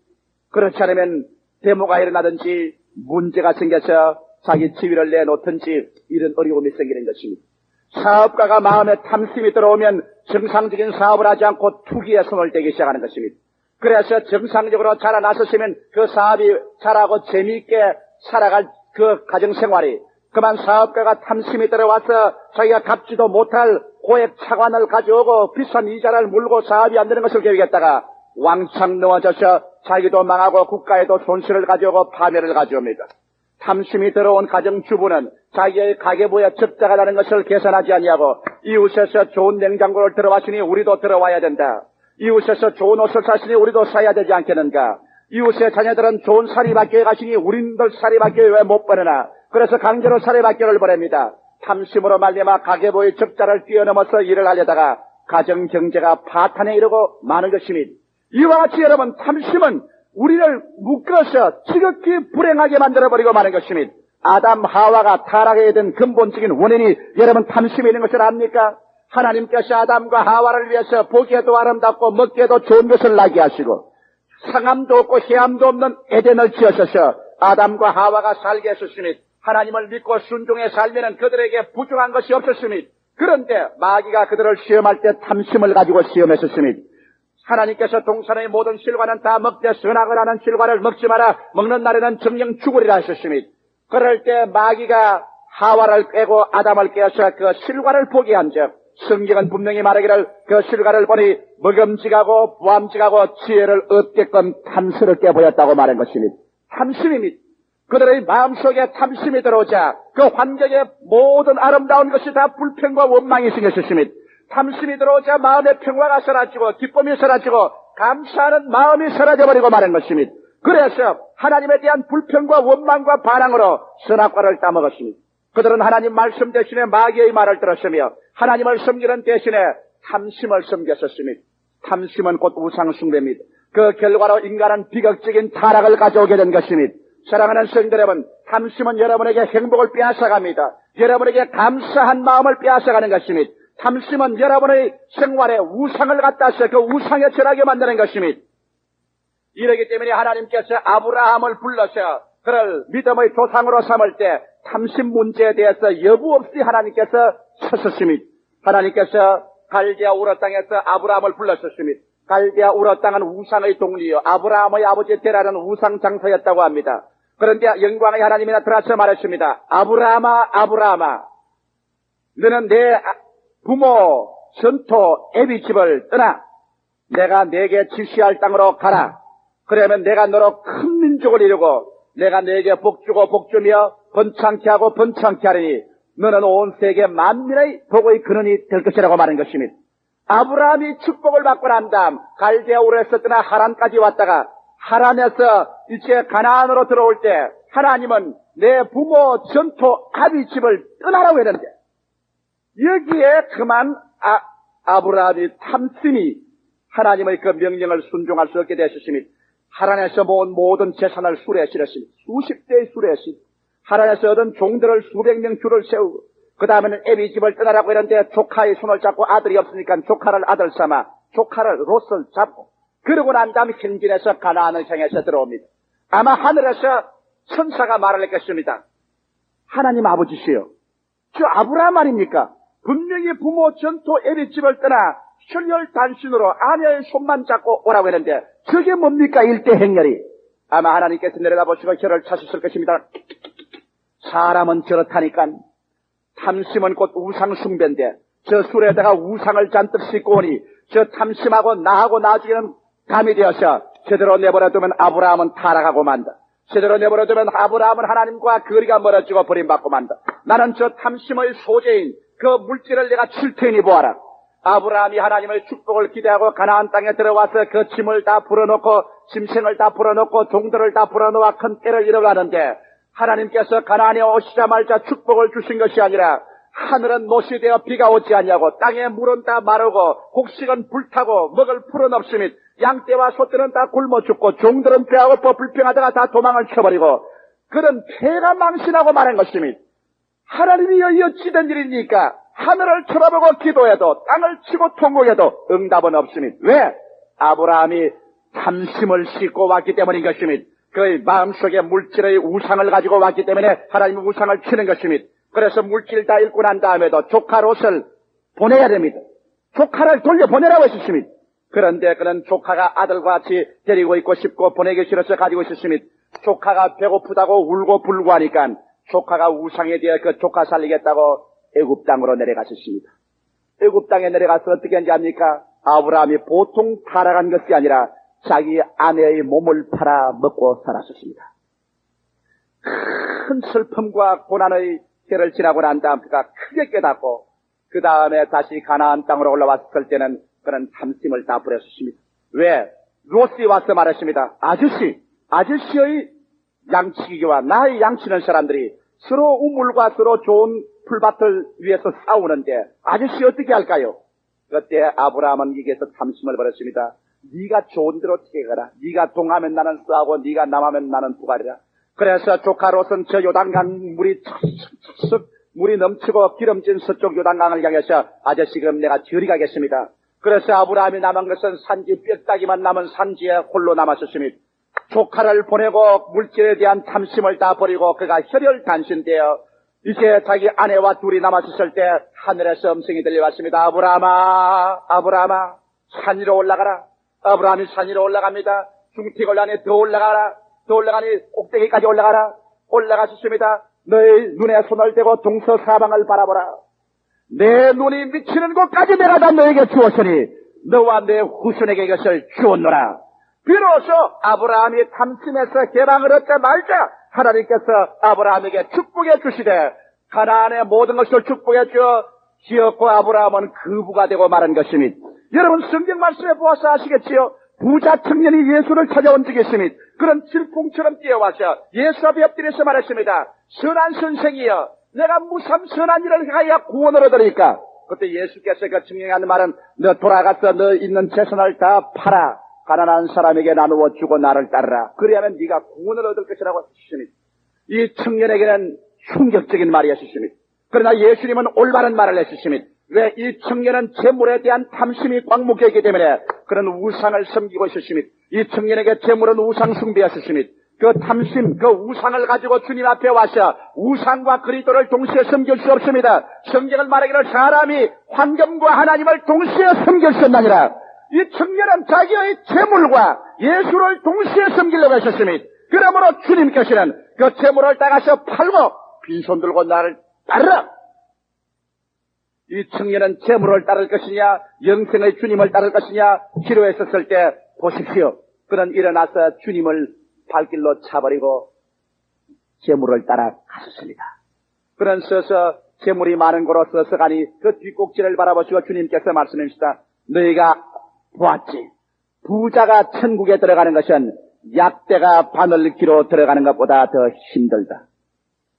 그렇지 않으면 데모가 일어나든지 문제가 생겨서 자기 지위를 내놓든지 이런 어려움이 생기는 것입니다. 사업가가 마음에 탐심이 들어오면 정상적인 사업을 하지 않고 투기에 손을 대기 시작하는 것입니다. 그래서 정상적으로 자라나섰으면 그 사업이 잘하고 재미있게 살아갈 그 가정생활이, 그만 사업가가 탐심이 들어와서 자기가 갚지도 못할 고액 차관을 가져오고 비싼 이자를 물고 사업이 안 되는 것을 계획했다가 왕창 넘어져서 자기도 망하고 국가에도 손실을 가져오고 파멸을 가져옵니다. 탐심이 들어온 가정주부는 자기의 가계부에 적자가 나는 것을 계산하지 아니하고 이웃에서 좋은 냉장고를 들어왔으니 우리도 들어와야 된다. 이웃에서 좋은 옷을 샀으니 우리도 사야 되지 않겠는가. 이웃의 자녀들은 좋은 사립학교에 가시니 우린들 사립학교에 왜 못 보내나. 그래서 강제로 사립학교를 보냅니다. 탐심으로 말미암아 가계부의 적자를 뛰어넘어서 일을 하려다가 가정경제가 파탄에 이르고 마는 것입니다. 이와 같이 여러분, 탐심은 우리를 묶어서 지극히 불행하게 만들어버리고 마는 것입니다. 아담 하와가 타락하게 된 근본적인 원인이 여러분 탐심이 있는 것을 압니까? 하나님께서 아담과 하와를 위해서 보기에도 아름답고 먹기에도 좋은 것을 나게 하시고 상함도 없고 해함도 없는 에덴을 지으셔서 아담과 하와가 살게 하셨습니다. 하나님을 믿고 순종해 살면 그들에게 부족한 것이 없었습니다. 그런데 마귀가 그들을 시험할 때 탐심을 가지고 시험했었습니다. 하나님께서 동산의 모든 실과는 다 먹되 선악을 하는 실과를 먹지 마라. 먹는 날에는 정령 죽으리라 하셨습니다. 그럴 때 마귀가 하와를 깨고 아담을 깨어서 그 실과를 보게 한즉 성경은 분명히 말하기를 그 실과를 보니 먹음직하고 부함직하고 지혜를 얻게끔 탐스럽게 보였다고 말한 것입니다. 탐심입니다. 그들의 마음속에 탐심이 들어오자 그 환경의 모든 아름다운 것이 다 불평과 원망이 생겼습니다. 탐심이 들어오자 마음의 평화가 사라지고 기쁨이 사라지고 감사하는 마음이 사라져버리고 마는 것입니다. 그래서 하나님에 대한 불평과 원망과 반항으로 선악과를 따먹었습니다. 그들은 하나님 말씀 대신에 마귀의 말을 들었으며 하나님을 섬기는 대신에 탐심을 섬겼었습니다. 탐심은 곧 우상숭배입니다. 그 결과로 인간은 비극적인 타락을 가져오게 된 것입니다. 사랑하는 성도 여러분, 탐심은 여러분에게 행복을 빼앗아갑니다. 여러분에게 감사한 마음을 빼앗아가는 것입니다. 탐심은 여러분의 생활에 우상을 갖다서 그 우상에 절하게 만드는 것입니다. 이러기 때문에 하나님께서 아브라함을 불러서 그를 믿음의 조상으로 삼을 때 탐심 문제에 대해서 여부 없이 하나님께서 섰습니다. 하나님께서 갈대아 우르 땅에서 아브라함을 불렀었습니다. 갈대아 우르 땅은 우상의 동리요 아브라함의 아버지 테라는 우상 장사였다고 합니다. 그런데 영광의 하나님이 나타나서 말했습니다. 아브라함아 아브라함아, 너는 내 부모 전토 애비 집을 떠나 내가 내게 지시할 땅으로 가라. 그러면 내가 너로 큰 민족을 이루고 내가 내게 복주고 복주며 번창케 하고 번창케 하리니 너는 온 세계 만민의 복의 근원이 될 것이라고 말한 것입니다. 아브라함이 축복을 받고 난 다음 갈대아 우르에서 떠나 하란까지 왔다가 하란에서 이제 가나안으로 들어올 때 하나님은 내 부모 전토 아비 집을 떠나라고 했는데 여기에 그만 아브라함이 탐심이 하나님의 그 명령을 순종할 수 없게 되셨습니다. 하란에서 모은 모든 재산을 수레에 실었습니다. 수십 대의 수레에 실었습니다. 하란에서 얻은 종들을 수백 명 줄을 세우고 그 다음에는 애비 집을 떠나라고 했는데 조카의 손을 잡고 아들이 없으니까 조카를 아들 삼아 조카를 롯을 잡고 그러고 난 다음 현진에서 가나안을 향해서 들어옵니다. 아마 하늘에서 천사가 말을 했겠습니다. 하나님 아버지시여, 저 아브라함 아닙니까? 분명히 부모 전토 애비 집을 떠나 혈혈 단신으로 아내의 손만 잡고 오라고 했는데 저게 뭡니까? 일대 행렬이. 아마 하나님께서 내려다보시고 혀를 차셨을 것입니다. 사람은 저렇다니까. 탐심은 곧 우상 숭배인데 저 술에다가 우상을 잔뜩 싣고 오니 저 탐심하고 나하고 나중에는 감이 되어서 제대로 내버려두면 아브라함은 타락하고 만다. 제대로 내버려두면 아브라함은 하나님과 거리가 멀어지고 버림받고 만다. 나는 저 탐심의 소재인 그 물질을 내가 칠 테니 보아라. 아브라함이 하나님의 축복을 기대하고 가나안 땅에 들어와서 그 짐을 다 풀어놓고 짐승을 다 풀어놓고 종들을 다 풀어놓아 큰 때를 이뤄가는데 하나님께서 가나안에 오시자마자 축복을 주신 것이 아니라 하늘은 못이 되어 비가 오지 않냐고 땅에 물은 다 마르고 곡식은 불타고 먹을 풀은 없으며 양떼와 소떼는 다 굶어 죽고 종들은 배고파 불평하다가 다 도망을 쳐버리고 그런 폐가 망신하고 말한 것입니다. 하나님이 어찌된 일입니까? 하늘을 쳐다보고 기도해도 땅을 치고 통곡해도 응답은 없습니다. 왜? 아브라함이 탐심을 싣고 왔기 때문인 것입니다. 그의 마음속에 물질의 우상을 가지고 왔기 때문에 하나님은 우상을 치는 것입니다. 그래서 물질 다 잃고 난 다음에도 조카 롯을 보내야 됩니다. 조카를 돌려보내라고 했습니다. 그런데 그는 조카가 아들과 같이 데리고 있고 싶고 보내기 싫어서 가지고 있었습니다. 조카가 배고프다고 울고 불고 하니까 조카가 우상에 대해 그 조카 살리겠다고 애굽 땅으로 내려가셨습니다. 애굽 땅에 내려가서 어떻게 했는지 압니까? 아브라함이 보통 타락한 것이 아니라 자기 아내의 몸을 팔아 먹고 살았었습니다. 큰 슬픔과 고난의 해를 지나고 난 다음 그가 크게 깨닫고 그 다음에 다시 가나안 땅으로 올라왔을 때는 그는 탐심을 다 버렸습니다. 왜? 롯이 와서 말했습니다. 아저씨의 양치기와 나의 양치는 사람들이 서로 우물과 서로 좋은 풀밭을 위해서 싸우는데 아저씨 어떻게 할까요? 그때 아브라함은 여기에서 탐심을 버렸습니다. 네가 좋은 대로 어떻게 가라. 네가 동하면 나는 싸우고 네가 남하면 나는 부가리라. 그래서 조카 롯은 저 요단강 물이 넘치고 기름진 서쪽 요단강을 향해서 아저씨 그럼 내가 저리 가겠습니다. 그래서 아브라함이 남은 것은 산지 뼈다귀만 남은 산지에 홀로 남았었습니다. 조카를 보내고 물질에 대한 탐심을 다 버리고 그가 혈혈단신되어 이제 자기 아내와 둘이 남았을 때 하늘에서 음성이 들려왔습니다. 아브라함아 산 위로 올라가라. 아브라함이 산 위로 올라갑니다. 중티골란에 더 올라가니 꼭대기까지 올라가셨습니다. 너의 눈에 손을 대고 동서사방을 바라보라. 내 눈이 미치는 곳까지 내가 다 너에게 주었으니 너와 내 후손에게 이것을 주었노라. 비로소 아브라함이 탐심에서 개방을 얻자마자 하나님께서 아브라함에게 축복해 주시되 가나안의 모든 것을 축복해 주었고 아브라함은 그 부가 되고 말한 것입니다. 여러분 성경 말씀에 보아서 아시겠지요? 부자 청년이 예수를 찾아온 적이 있습니다. 그런 질풍처럼 뛰어와서 예수 앞에 엎드려서 말했습니다. 선한 선생이여 내가 무슨 선한 일을 하여 구원을 얻으리까? 그때 예수께서 그 증명하는 말은 너 돌아가서 너 있는 재산을 다 팔아 가난한 사람에게 나누어 주고 나를 따르라. 그리하면 네가 구원을 얻을 것이라고 하셨습니다. 이 청년에게는 충격적인 말이었습니다. 그러나 예수님은 올바른 말을 했습니다. 왜? 이 청년은 재물에 대한 탐심이 광목했기 때문에 그런 우상을 섬기고 있었습니다. 이 청년에게 재물은 우상 숭배였습니다. 그 탐심, 그 우상을 가지고 주님 앞에 와서 우상과 그리스도를 동시에 섬길 수 없습니다. 성경을 말하기를 사람이 황금과 하나님을 동시에 섬길 수 없느니라. 이 청년은 자기의 재물과 예수를 동시에 섬기려고 하셨습니다. 그러므로 주님께서는 그 재물을 따가서 팔고 빈손 들고 나를 따르라. 이 청년은 재물을 따를 것이냐 영생의 주님을 따를 것이냐 기로했었을 때 보십시오. 그는 일어나서 주님을 발길로 차버리고 재물을 따라 가셨습니다. 그는 서서 재물이 많은 곳으로 서서 가니 그 뒷꼭지를 바라보시고 주님께서 말씀하십니다. 너희가 보았지. 부자가 천국에 들어가는 것은 약대가 바늘기로 들어가는 것보다 더 힘들다.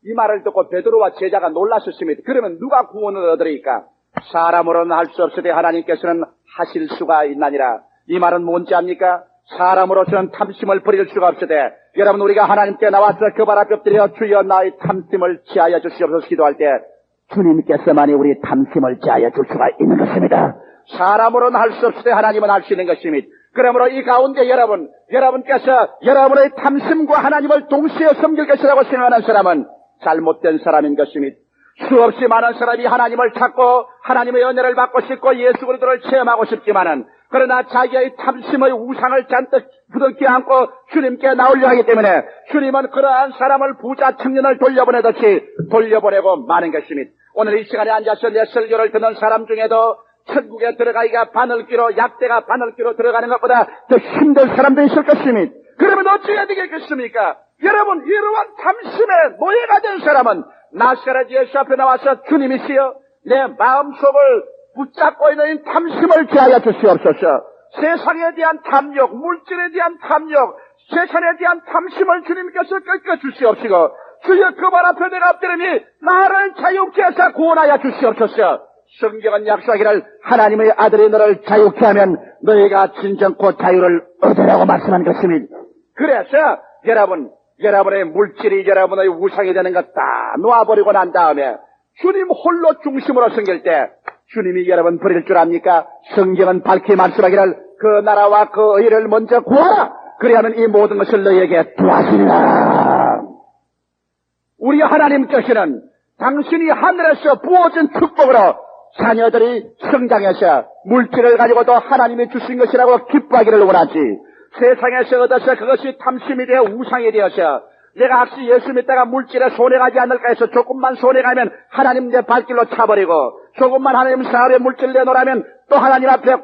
이 말을 듣고 베드로와 제자가 놀라셨습니다. 그러면 누가 구원을 얻으리까? 사람으로는 할 수 없으되 하나님께서는 하실 수가 있나니라. 이 말은 뭔지 압니까? 사람으로서는 탐심을 버릴 수가 없으되 여러분 우리가 하나님께 나와서 그 발 앞에 엎드려 주여 나의 탐심을 지하여 주시옵소서 기도할 때 주님께서만이 우리 탐심을 지하여 줄 수가 있는 것입니다. 사람으로는 할 수 없으되 하나님은 할 수 있는 것입니다. 그러므로 이 가운데 여러분께서 여러분의 탐심과 하나님을 동시에 섬길 것이라고 생각하는 사람은 잘못된 사람인 것입니다. 수없이 많은 사람이 하나님을 찾고 하나님의 은혜를 받고 싶고 예수 그리스도를 체험하고 싶지만은 그러나 자기의 탐심의 우상을 잔뜩 부둥켜 안고 주님께 나오려 하기 때문에 주님은 그러한 사람을 부자 청년을 돌려보내듯이 돌려보내고 마는 것입니다. 오늘 이 시간에 앉아서 내 설교를 듣는 사람 중에도 천국에 들어가기가 바늘기로 약대가 바늘기로 들어가는 것보다 더 힘든 사람도 있을 것입니다. 그러면 어찌해야 되겠습니까? 여러분 이러한 탐심에 노예가 된 사람은 나사렛 예수 앞에 나와서 주님이시여 내 마음속을 붙잡고 있는 탐심을 제하여 주시옵소서. 세상에 대한 탐욕, 물질에 대한 탐욕, 세상에 대한 탐심을 주님께서 꺾어 주시옵시고 주여 그 발 앞에 내가 엎드리니 나를 자유케 하사 구원하여 주시옵소서. 성경은 약속하기를 하나님의 아들이 너를 자유케 하면 너희가 진정코 자유를 얻으라고 말씀한 것입니다. 그래서 여러분의 물질이 여러분의 우상이 되는 것 다 놓아버리고 난 다음에 주님 홀로 중심으로 섬길 때 주님이 여러분 버릴 줄 압니까? 성경은 밝히 말씀하기를 그 나라와 그 의를 먼저 구하라. 그리하면 이 모든 것을 너희에게 도와주리라. 우리 하나님께서는 당신이 하늘에서 부어진 축복으로 자녀들이 성장해서 물질을 가지고도 하나님이 주신 것이라고 기뻐하기를 원하지. 세상에서 얻어서 그것이 탐심이 되어 우상이 되어서 내가 혹시 예수 믿다가 물질에 손해가지 않을까 해서 조금만 손해가면 하나님 내 발길로 차버리고, 조금만 하나님 사업에 물질 내놓으라면 또 하나님 앞에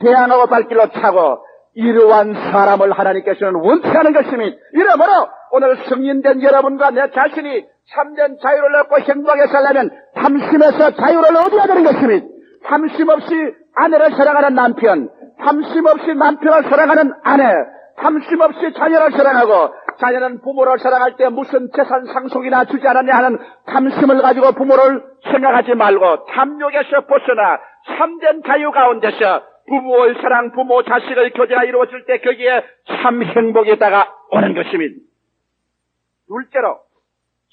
대항하고 발길로 차고, 이러한 사람을 하나님께서는 원치 않은 것이니, 이러므로 오늘 승인된 여러분과 내 자신이 참된 자유를 얻고 행복하게 살려면 탐심에서 자유를 얻어야 되는 것이니, 탐심 없이 아내를 사랑하는 남편, 탐심 없이 남편을 사랑하는 아내, 탐심 없이 자녀를 사랑하고, 자녀는 부모를 사랑할 때 무슨 재산 상속이나 주지 않았냐 하는 탐심을 가지고 부모를 생각하지 말고 탐욕에서 벗어나 참된 자유 가운데서 부부의 사랑, 부모, 자식의 교제가 이루어질 때 거기에 참 행복이 다가오는 것입니다. 둘째로,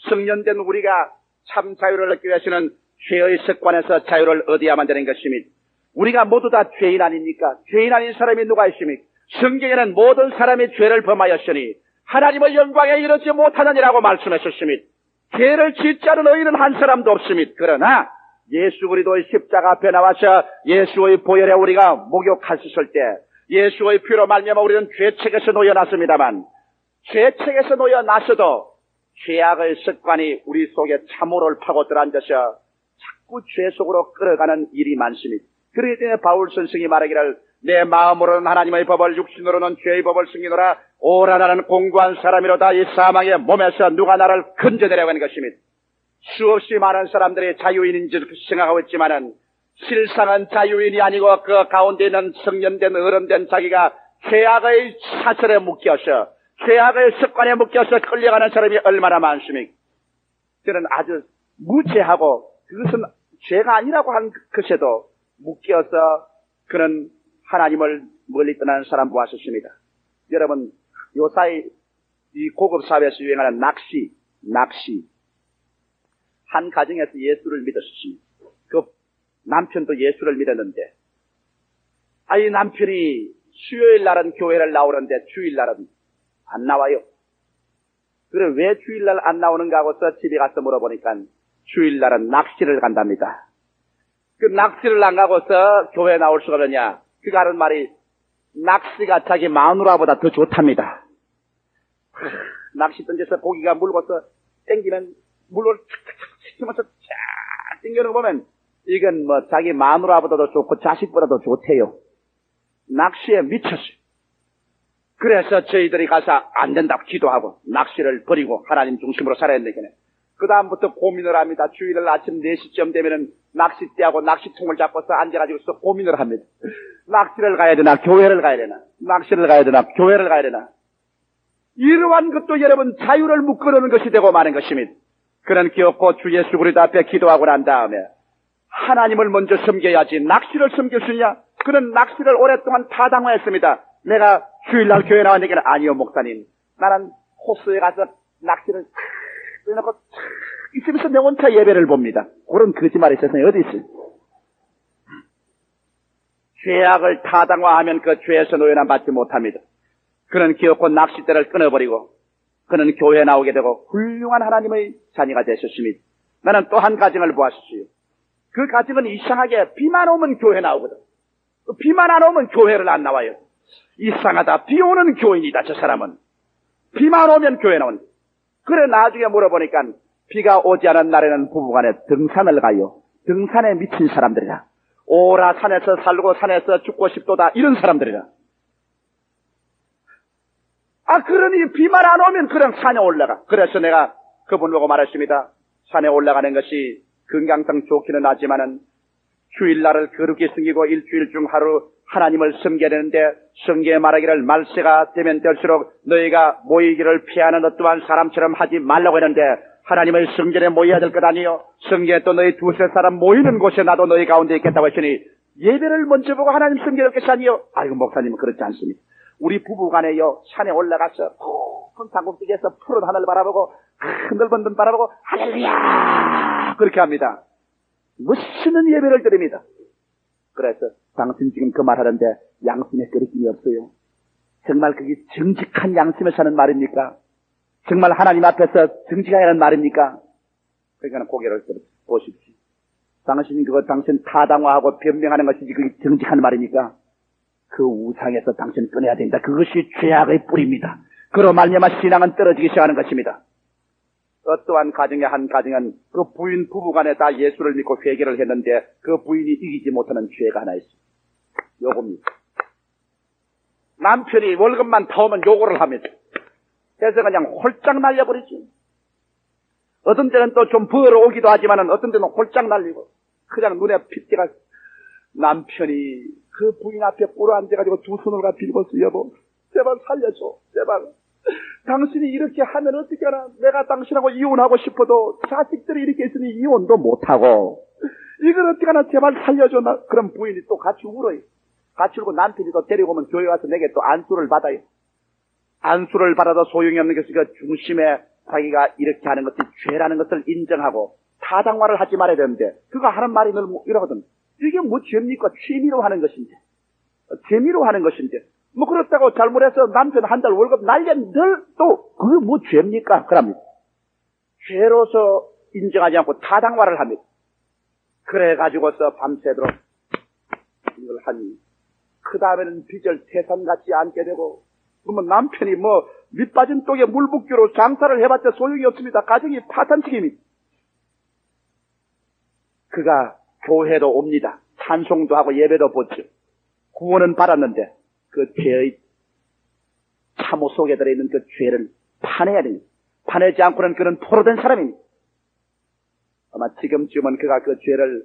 성년된 우리가 참 자유를 얻기 위해서는 죄의 습관에서 자유를 얻어야만 되는 것입니다. 우리가 모두 다 죄인 아닙니까? 죄인 아닌 사람이 누가 있습니까? 성경에는 모든 사람이 죄를 범하였으니 하나님의 영광에 이르지 못하느니라고 말씀하셨습니다. 죄를 짓지 않은 의인은 한 사람도 없습니다. 그러나 예수 그리스도의 십자가 앞에 나와서 예수의 보혈에 우리가 목욕하셨을 때 예수의 피로 말미암아 우리는 죄책에서 놓여났습니다만, 죄책에서 놓여났어도 죄악의 습관이 우리 속에 참호를 파고 들어앉아서 자꾸 죄 속으로 끌어가는 일이 많습니다. 그러기 때문에 바울 선생이 말하기를 내 마음으로는 하나님의 법을, 육신으로는 죄의 법을 승리노라. 오라 나는 공고한 사람이로다. 이 사망의 몸에서 누가 나를 건져내려고 하는 것입니다. 수없이 많은 사람들이 자유인인 줄 생각하고 있지만은 실상은 자유인이 아니고 그 가운데 있는 성년된 어른된 자기가 죄악의 사슬에 묶여서 죄악의 습관에 묶여서 끌려가는 사람이 얼마나 많습니까? 저는 아주 무죄하고 그것은 죄가 아니라고 한 것에도 묶여서 그는 하나님을 멀리 떠나는 사람 보았습니다. 여러분, 요사이 이 고급 사회에서 유행하는 낚시. 한 가정에서 예수를 믿었습니다. 그 남편도 예수를 믿었는데, 이 남편이 수요일 날은 교회를 나오는데 주일날은 안 나와요. 그래, 왜 주일날 안 나오는가 하고서 집에 가서 물어보니까 주일날은 낚시를 간답니다. 그 낚시를 안 가고서 교회에 나올 수가 없느냐? 그가 하는 말이 낚시가 자기 마누라보다 더 좋답니다. 낚시 던져서 고기가 물고서 땡기면 물을 착착착 치면서 쫙 땡겨는 거 보면 이건 뭐 자기 마누라보다도 좋고 자식보다도 좋대요. 낚시에 미쳤어요. 그래서 저희들이 가서 안 된다고 기도하고 낚시를 버리고 하나님 중심으로 살아야 되겠네. 그 다음부터 고민을 합니다. 주일날 아침 4시쯤 되면은 낚싯대하고 낚시통을 잡고서 앉아가지고서 고민을 합니다. 낚시를 가야 되나, 교회를 가야 되나, 낚시를 가야 되나, 교회를 가야 되나. 이러한 것도 여러분 자유를 묶어놓는 것이 되고 마는 것입니다. 그는 기어코 주 예수 그리스도 앞에 기도하고 난 다음에 하나님을 먼저 섬겨야지 낚시를 섬길 수 있냐? 그는 낚시를 오랫동안 타당화했습니다. 내가 주일날 교회 나왔는데 아니요 목사님, 나는 호수에 가서 낚시를 그래놓고 있으면서 내 혼자 예배를 봅니다. 그런 거짓말이 세상에 어디 있어요? 죄악을 타당화하면 그 죄에서 노연함 받지 못합니다. 그는 기어코 낚싯대를 끊어버리고 그는 교회에 나오게 되고 훌륭한 하나님의 자녀가 되셨습니다. 나는 또 한 가정을 보았어요. 그 가정은 이상하게 비만 오면 교회 나오거든. 비만 안 오면 교회를 안 나와요. 이상하다. 비 오는 교인이다 저 사람은. 비만 오면 교회 나오는. 그래 나중에 물어보니까 비가 오지 않은 날에는 부부간에 등산을 가요. 등산에 미친 사람들이라. 오라 산에서 살고 산에서 죽고 싶도다 이런 사람들이라. 그러니 비만 안 오면 그냥 산에 올라가. 그래서 내가 그분 보고 말했습니다. 산에 올라가는 것이 건강상 좋기는 하지만은 주일날을 거룩히 섬기고 일주일 중 하루 하나님을 섬겨야 되는데 성경에 말하기를 말세가 되면 될수록 너희가 모이기를 피하는 어떠한 사람처럼 하지 말라고 했는데 하나님의 성전에 모여야 될 것 아니요? 성경에 또 너희 두세 사람 모이는 곳에 나도 너희 가운데 있겠다고 했으니 예배를 먼저 보고 하나님 섬겨야 될 것이 아니요? 아이고 목사님은 그렇지 않습니다. 우리 부부간에요 산에 올라가서 큰 산꼭대기에서 푸른 하늘 바라보고 넓은 눈 바라보고 할렐루야 그렇게 합니다. 멋있는 예배를 드립니다. 그래서 당신 지금 그 말하는데 양심에 끓임이 없어요. 정말 그게 정직한 양심에 사는 말입니까? 정말 하나님 앞에서 정직하게 하는 말입니까? 그러니까 고개를 보십시오. 당신 타당화하고 변명하는 것이 그게 정직한 말입니까? 그 우상에서 당신 꺼내야 된다. 그것이 죄악의 뿌리입니다. 그로 말미암아 신앙은 떨어지기 시작하는 것입니다. 어떠한 가정의 한 가정은 그 부인 부부간에 다 예수를 믿고 회개를 했는데 그 부인이 이기지 못하는 죄가 하나 있습니다. 요겁니다. 남편이 월급만 타오면 요거를 합니다. 그래서 그냥 홀짝 날려버리지. 어떤 때는 또 좀 벌어오기도 하지만은 어떤 때는 홀짝 날리고 그냥 눈에 핏대가 남편이 그 부인 앞에 꿇어 앉아가지고 두 손을 빌고서 여보 제발 살려줘 제발 당신이 이렇게 하면 어떻게 하나 내가 당신하고 이혼하고 싶어도 자식들이 이렇게 있으니 이혼도 못하고 이걸 어떻게 하나 제발 살려줘. 그럼 부인이 또 같이 울어요. 같이 울고 남편이 또 데리고 오면 교회 와서 내게 또 안수를 받아요. 안수를 받아도 소용이 없는 것이 그 중심에 자기가 이렇게 하는 것이 죄라는 것을 인정하고 타당화를 하지 말아야 되는데 그가 하는 말이 늘 이러거든. 이게 뭐 죄입니까? 취미로 하는 것인데 재미로 하는 것인데 뭐 그렇다고 잘못해서 남편 한 달 월급 날렸는들 또 그게 뭐 죄입니까? 그럽니다. 죄로서 인정하지 않고 타당화를 합니다. 그래가지고서 밤새도록 이걸 하니 그 다음에는 빚을 태산같이 안게 되고 그러면 남편이 뭐 밑빠진 독에 물 붓기로 장사를 해봤자 소용이 없습니다. 가정이 파탄치기입니다. 그가 교회도 옵니다. 찬송도 하고 예배도 보죠. 구원은 받았는데 그 죄의 참호 속에 들어있는 그 죄를 파내야 됩니다. 파내지 않고는 그는 포로된 사람입니다. 아마 지금쯤은 그가 그 죄를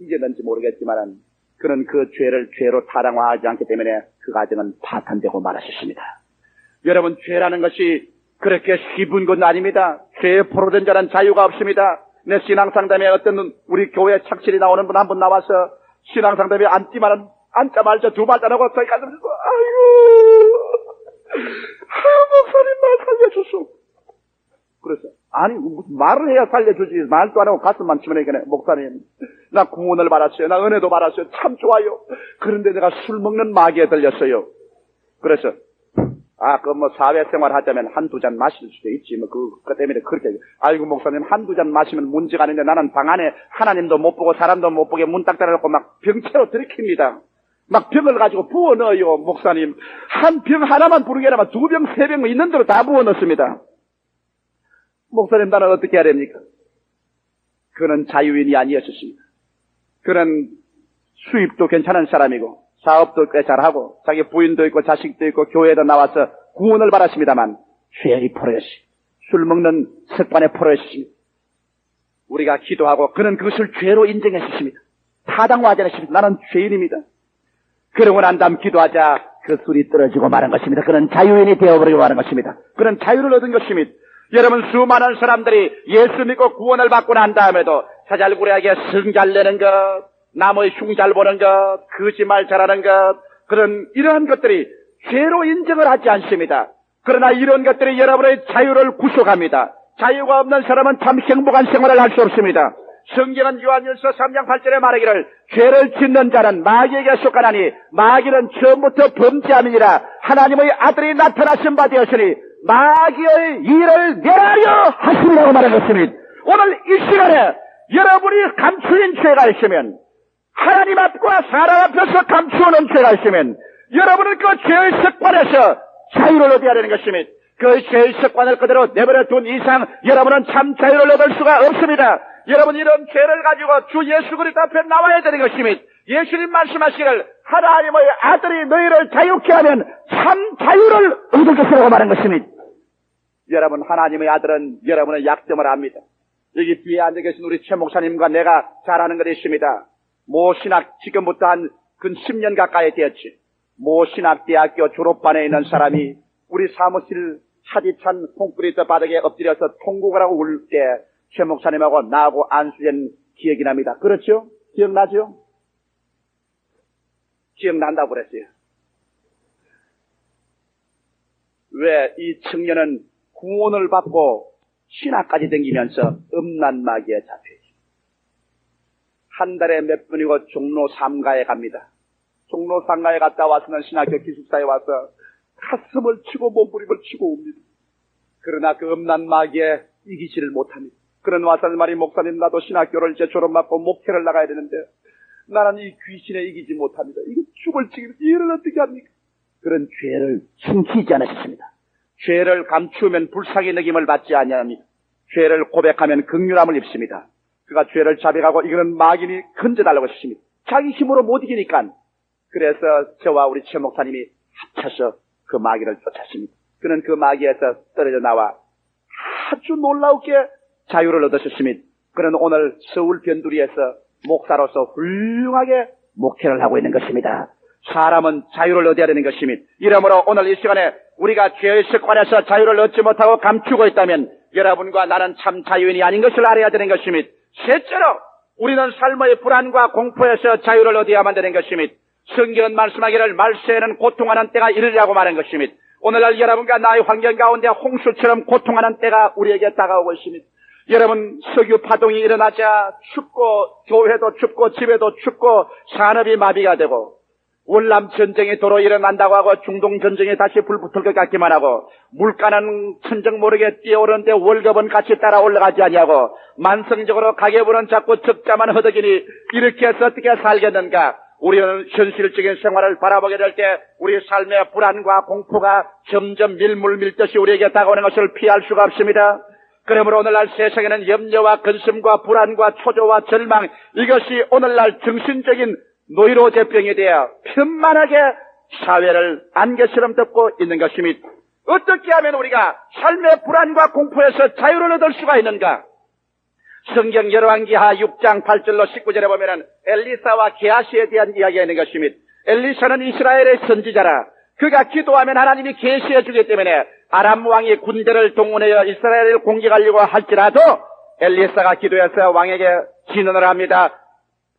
잊었는지 모르겠지만 그는 그 죄를 죄로 타당화하지 않기 때문에 그 가정은 파탄되고 말았습니다. 여러분 죄라는 것이 그렇게 쉬운 건 아닙니다. 죄에 포로된 자는 자유가 없습니다. 내 신앙상담에 어떤 우리 교회 착실히 나오는 분 한 분 나와서 신앙상담에 앉지만은 앉자마자 두 발자라고 저기 가서 아유 목사님 나 살려줬어. 그래서 아니 무슨 말을 해야 살려주지 말도 안 하고 가슴만 치면 이겨네. 목사님 나 구원을 받았어요. 나 은혜도 받았어요. 참 좋아요. 그런데 내가 술 먹는 마귀에 들렸어요. 그래서 그 뭐 사회생활 하자면 한두 잔 마실 수도 있지. 뭐 그것 때문에 그렇게. 아이고 목사님 한두 잔 마시면 문제가 아닌데 나는 방 안에 하나님도 못 보고 사람도 못 보게 문 딱 닫아놓고 막 병채로 들이킵니다. 막 병을 가지고 부어 넣어요. 목사님 한 병 하나만 부르게 하면 두 병 세 병 있는 대로 다 부어 넣습니다. 목사님 나는 어떻게 해야 됩니까? 그는 자유인이 아니었습니다. 그는 수입도 괜찮은 사람이고 사업도 꽤 잘하고 자기 부인도 있고 자식도 있고 교회에도 나와서 구원을 받았습니다만 죄의 포로였습니다. 술 먹는 습관의 포로였습니다. 우리가 기도하고 그는 그것을 죄로 인정했습니다. 타당화하지 않았습니다. 나는 죄인입니다. 그러고 난 다음 기도하자 그 술이 떨어지고 마는 것입니다. 그는 자유인이 되어버리고 마는 것입니다. 그는 자유를 얻은 것입니다. 여러분 수많은 사람들이 예수 믿고 구원을 받고 난 다음에도 사잘구레하게 성 잘 내는 것 남의 흉 잘 보는 것, 거짓말 잘하는 것, 그런 이러한 것들이 죄로 인정을 하지 않습니다. 그러나 이런 것들이 여러분의 자유를 구속합니다. 자유가 없는 사람은 참 행복한 생활을 할 수 없습니다. 성경은 요한일서 3장 8절에 말하기를 죄를 짓는 자는 마귀에게 속하나니 마귀는 처음부터 범죄함이니라 하나님의 아들이 나타나신 바 되었으니 마귀의 일을 멸하려 하심이라고 말하셨습니다. 오늘 이 시간에 여러분이 감추인 죄가 있으면 하나님 앞과 사람 앞에서 감추어놓은 죄가 있으면 여러분은 그 죄의 습관에서 자유를 얻어야 되는 것입니다. 그 죄의 습관을 그대로 내버려 둔 이상 여러분은 참 자유를 얻을 수가 없습니다. 여러분 이런 죄를 가지고 주 예수 그리스도 앞에 나와야 되는 것입니다. 예수님 말씀하시기를 하나님의 아들이 너희를 자유케 하면 참 자유를 얻을 것이라고 말한 것입니다. 여러분 하나님의 아들은 여러분의 약점을 압니다. 여기 뒤에 앉아 계신 우리 최 목사님과 내가 잘 아는 것이 있습니다. 모신학 지금부터 한 근 10년 가까이 되었지. 모신학대학교 졸업반에 있는 사람이 우리 사무실 차디찬 콘크리트 바닥에 엎드려서 통곡을 하고 울 때 최 목사님하고 나하고 안수된 기억이 납니다. 그렇죠? 기억나죠? 기억난다고 그랬어요. 왜 이 청년은 구원을 받고 신학까지 다니면서 음란마귀에 잡혀있습니다. 한 달에 몇 번이고 종로 3가에 갑니다. 종로 3가에 갔다 와서는 신학교 기숙사에 와서 가슴을 치고 몸부림을 치고 옵니다. 그러나 그 음란마귀에 이기지를 못합니다. 그런 와서는 말이 목사님 나도 신학교를 이제 졸업받고 목회를 나가야 되는데 나는 이 귀신에 이기지 못합니다. 이거 죽을 지금 이해를 어떻게 합니까? 그런 죄를 숨기지 않으셨습니다. 죄를 감추면 불쌍히 느낌을 받지 아니합니다. 죄를 고백하면 긍휼함을 입습니다. 그가 죄를 자백하고 이거는 마귀니 건져달라고 하십니다. 자기 힘으로 못 이기니까. 그래서 저와 우리 최 목사님이 합쳐서 그 마귀를 쫓았습니다. 그는 그 마귀에서 떨어져 나와 아주 놀라우게 자유를 얻으셨습니다. 그는 오늘 서울 변두리에서 목사로서 훌륭하게 목회를 하고 있는 것입니다. 사람은 자유를 얻어야 되는 것입니다. 이러므로 오늘 이 시간에 우리가 죄의 습관에서 자유를 얻지 못하고 감추고 있다면 여러분과 나는 참 자유인이 아닌 것을 알아야 되는 것입니다. 셋째로 우리는 삶의 불안과 공포에서 자유를 얻어야만 되는 것입니다. 성경은 말씀하기를 말세에는 고통하는 때가 이르리라고 말한 것입니다. 오늘날 여러분과 나의 환경 가운데 홍수처럼 고통하는 때가 우리에게 다가오고 있습니다. 여러분, 석유 파동이 일어나자 춥고 교회도 춥고 집에도 춥고 산업이 마비가 되고 월남 전쟁이 도로 일어난다고 하고 중동 전쟁이 다시 불 붙을 것 같기만 하고 물가는 천정 모르게 뛰어오르는데 월급은 같이 따라 올라가지 아니하고 만성적으로 가계부는 자꾸 적자만 허덕이니 이렇게 해서 어떻게 살겠는가? 우리는 현실적인 생활을 바라보게 될 때 우리 삶의 불안과 공포가 점점 밀물 밀듯이 우리에게 다가오는 것을 피할 수가 없습니다. 그러므로 오늘날 세상에는 염려와 근심과 불안과 초조와 절망, 이것이 오늘날 정신적인 노이로제병이 되어 편만하게 사회를 안개처럼 덮고 있는 것입니다. 어떻게 하면 우리가 삶의 불안과 공포에서 자유를 얻을 수가 있는가? 성경 열왕기하 6장 8절로 19절에 보면은 엘리사와 게하시에 대한 이야기가 있는 것입니다. 엘리사는 이스라엘의 선지자라. 그가 기도하면 하나님이 계시해 주기 때문에 아람 왕이 군대를 동원하여 이스라엘을 공격하려고 할지라도 엘리사가 기도해서 왕에게 진언을 합니다.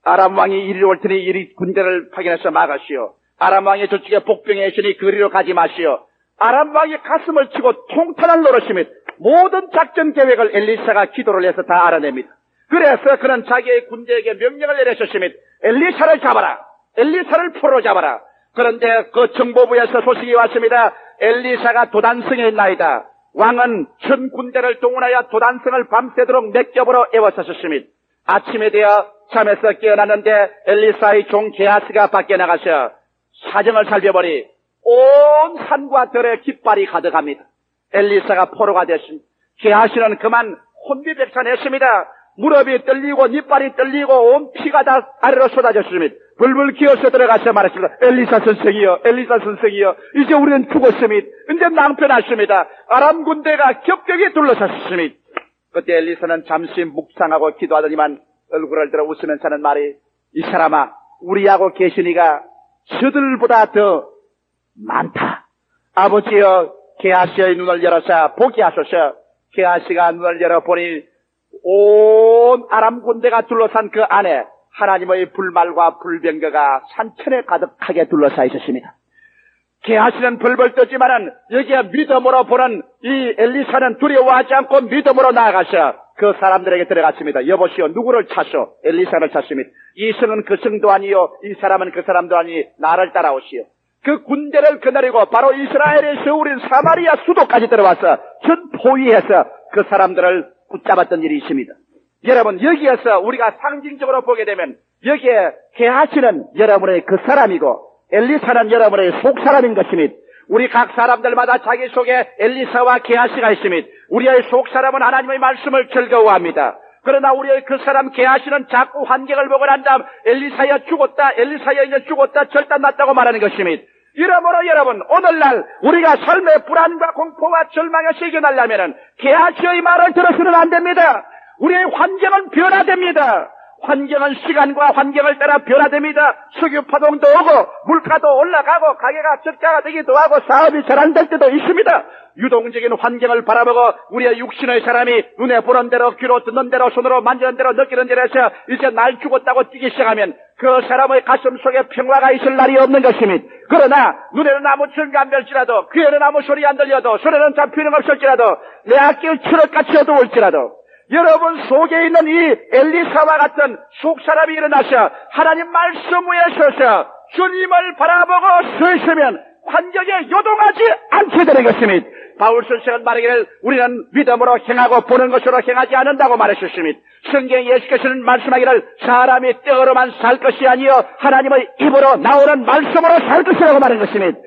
아람 왕이 이리 올 테니 이리 군대를 파견해서 막으시오. 아람 왕이 저쪽에 복병에 있으니 그리로 가지 마시오. 아람 왕이 가슴을 치고 통탄할 노릇입니다. 모든 작전 계획을 엘리사가 기도를 해서 다 알아냅니다. 그래서 그는 자기의 군대에게 명령을 내리셨습니다. 엘리사를 잡아라. 엘리사를 포로 잡아라. 그런데 그 정보부에서 소식이 왔습니다. 엘리사가 도단성에 있나이다. 왕은 전 군대를 동원하여 도단성을 밤새도록 맥ገብ으로 에워쌌습니다. 아침에 되어 잠에서 깨어났는데 엘리사의 종 게하시가 밖에 나가서 사정을 살펴보니 온 산과 들에 깃발이 가득합니다. 엘리사가 포로가 됐습니다. 게하시는 그만 혼비백산했습니다. 무릎이 떨리고 니빨이 떨리고 온 피가 다 아래로 쏟아졌습니다. 불불 기어서 들어가서 말했습니다. 엘리사 선생이여, 엘리사 선생이여, 이제 우리는 죽었습니다. 이제 낭패났습니다. 아람 군대가 격격히 둘러섰습니다. 그때 엘리사는 잠시 묵상하고 기도하더니만 얼굴을 들어 웃으면서 하는 말이, 이 사람아, 우리하고 계시니가 저들보다 더 많다. 아버지여, 게하시의 눈을 열어서 보게 하소서. 게하시가 눈을 열어보니 온 아람 군대가 둘러싼 그 안에 하나님의 불말과 불병거가 산천에 가득하게 둘러싸여 있었습니다. 게하시는 벌벌 떠지만은 여기에 믿음으로 보는 이 엘리사는 두려워하지 않고 믿음으로 나아가서 그 사람들에게 들어갔습니다. 여보시오, 누구를 찾소? 엘리사를 찾습니다. 이 성은 그 성도 아니요, 이 사람은 그 사람도 아니, 나를 따라오시오. 그 군대를 거느리고 바로 이스라엘의 서울인 사마리아 수도까지 들어와서 전 포위해서 그 사람들을 붙잡았던 일이 있습니다. 여러분, 여기에서 우리가 상징적으로 보게 되면 여기에 게하시는 여러분의 그 사람이고 엘리사는 여러분의 속사람인 것입니다. 우리 각 사람들마다 자기 속에 엘리사와 게하시가 있습니다. 우리의 속사람은 하나님의 말씀을 즐거워합니다. 그러나 우리의 그 사람 게하시는 자꾸 환경을 보고 난 다음 엘리사야 죽었다, 엘리사야 이제 죽었다, 절단났다고 말하는 것입니다. 이러므로 여러분, 오늘날 우리가 삶의 불안과 공포와 절망에서 이겨나려면 게하시의 말을 들어서는 안 됩니다. 우리의 환경은 변화됩니다. 환경은 시간과 환경을 따라 변화됩니다. 석유파동도 오고 물가도 올라가고 가게가 적자가 되기도 하고 사업이 잘 안 될 때도 있습니다. 유동적인 환경을 바라보고 우리의 육신의 사람이 눈에 보는 대로, 귀로 듣는 대로, 손으로 만지는 대로, 느끼는 대로 해서 이제 날 죽었다고 뛰기 시작하면 그 사람의 가슴 속에 평화가 있을 날이 없는 것입니다. 그러나 눈에는 아무 증거 안 될지라도, 귀에는 아무 소리 안 들려도, 손에는 잡히는 없을지라도, 내 앞길 추럭같이 어두울지라도 여러분 속에 있는 이 엘리사와 같은 속사람이 일어나서 하나님 말씀 위에 서서 주님을 바라보고 서 있으면 환경에 요동하지 않게 되는 것입니다. 바울 선생은 말하기를 우리는 믿음으로 행하고 보는 것으로 행하지 않는다고 말하셨습니다. 성경 예수께서는 말씀하기를 사람이 떡으로만 살 것이 아니요 하나님의 입으로 나오는 말씀으로 살 것이라고 말한 것입니다.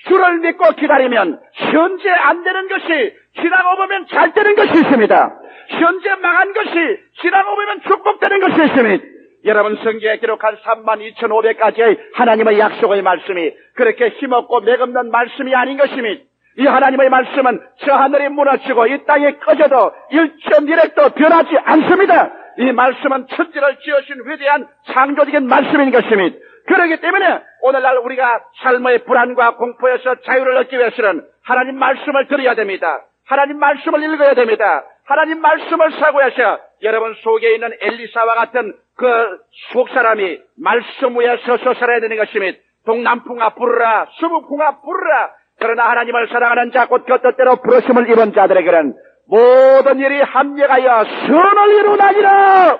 주를 믿고 기다리면 현재 안 되는 것이 지나고 보면 잘 되는 것이 있습니다. 현재 망한 것이 지나고 보면 축복되는 것이 있습니다. 여러분 성경에 기록한 32,500가지의 하나님의 약속의 말씀이 그렇게 힘없고 맥없는 말씀이 아닌 것입니다. 이 하나님의 말씀은 저 하늘이 무너지고 이 땅이 꺼져도 1.1핵도 변하지 않습니다. 이 말씀은 천지를 지으신 위대한 창조적인 말씀인 것입니다. 그렇기 때문에 오늘날 우리가 삶의 불안과 공포에서 자유를 얻기 위해서는 하나님 말씀을 들어야 됩니다. 하나님 말씀을 읽어야 됩니다. 하나님 말씀을 사고해서 여러분 속에 있는 엘리사와 같은 그 속사람이 말씀 위에 서서 살아야 되는 것입니다. 동남풍아 부르라, 서북풍아 부르라. 그러나 하나님을 사랑하는 자 곧 그 뜻대로 부르심을 입은 자들에게는 모든 일이 합력하여 선을 이루나니라.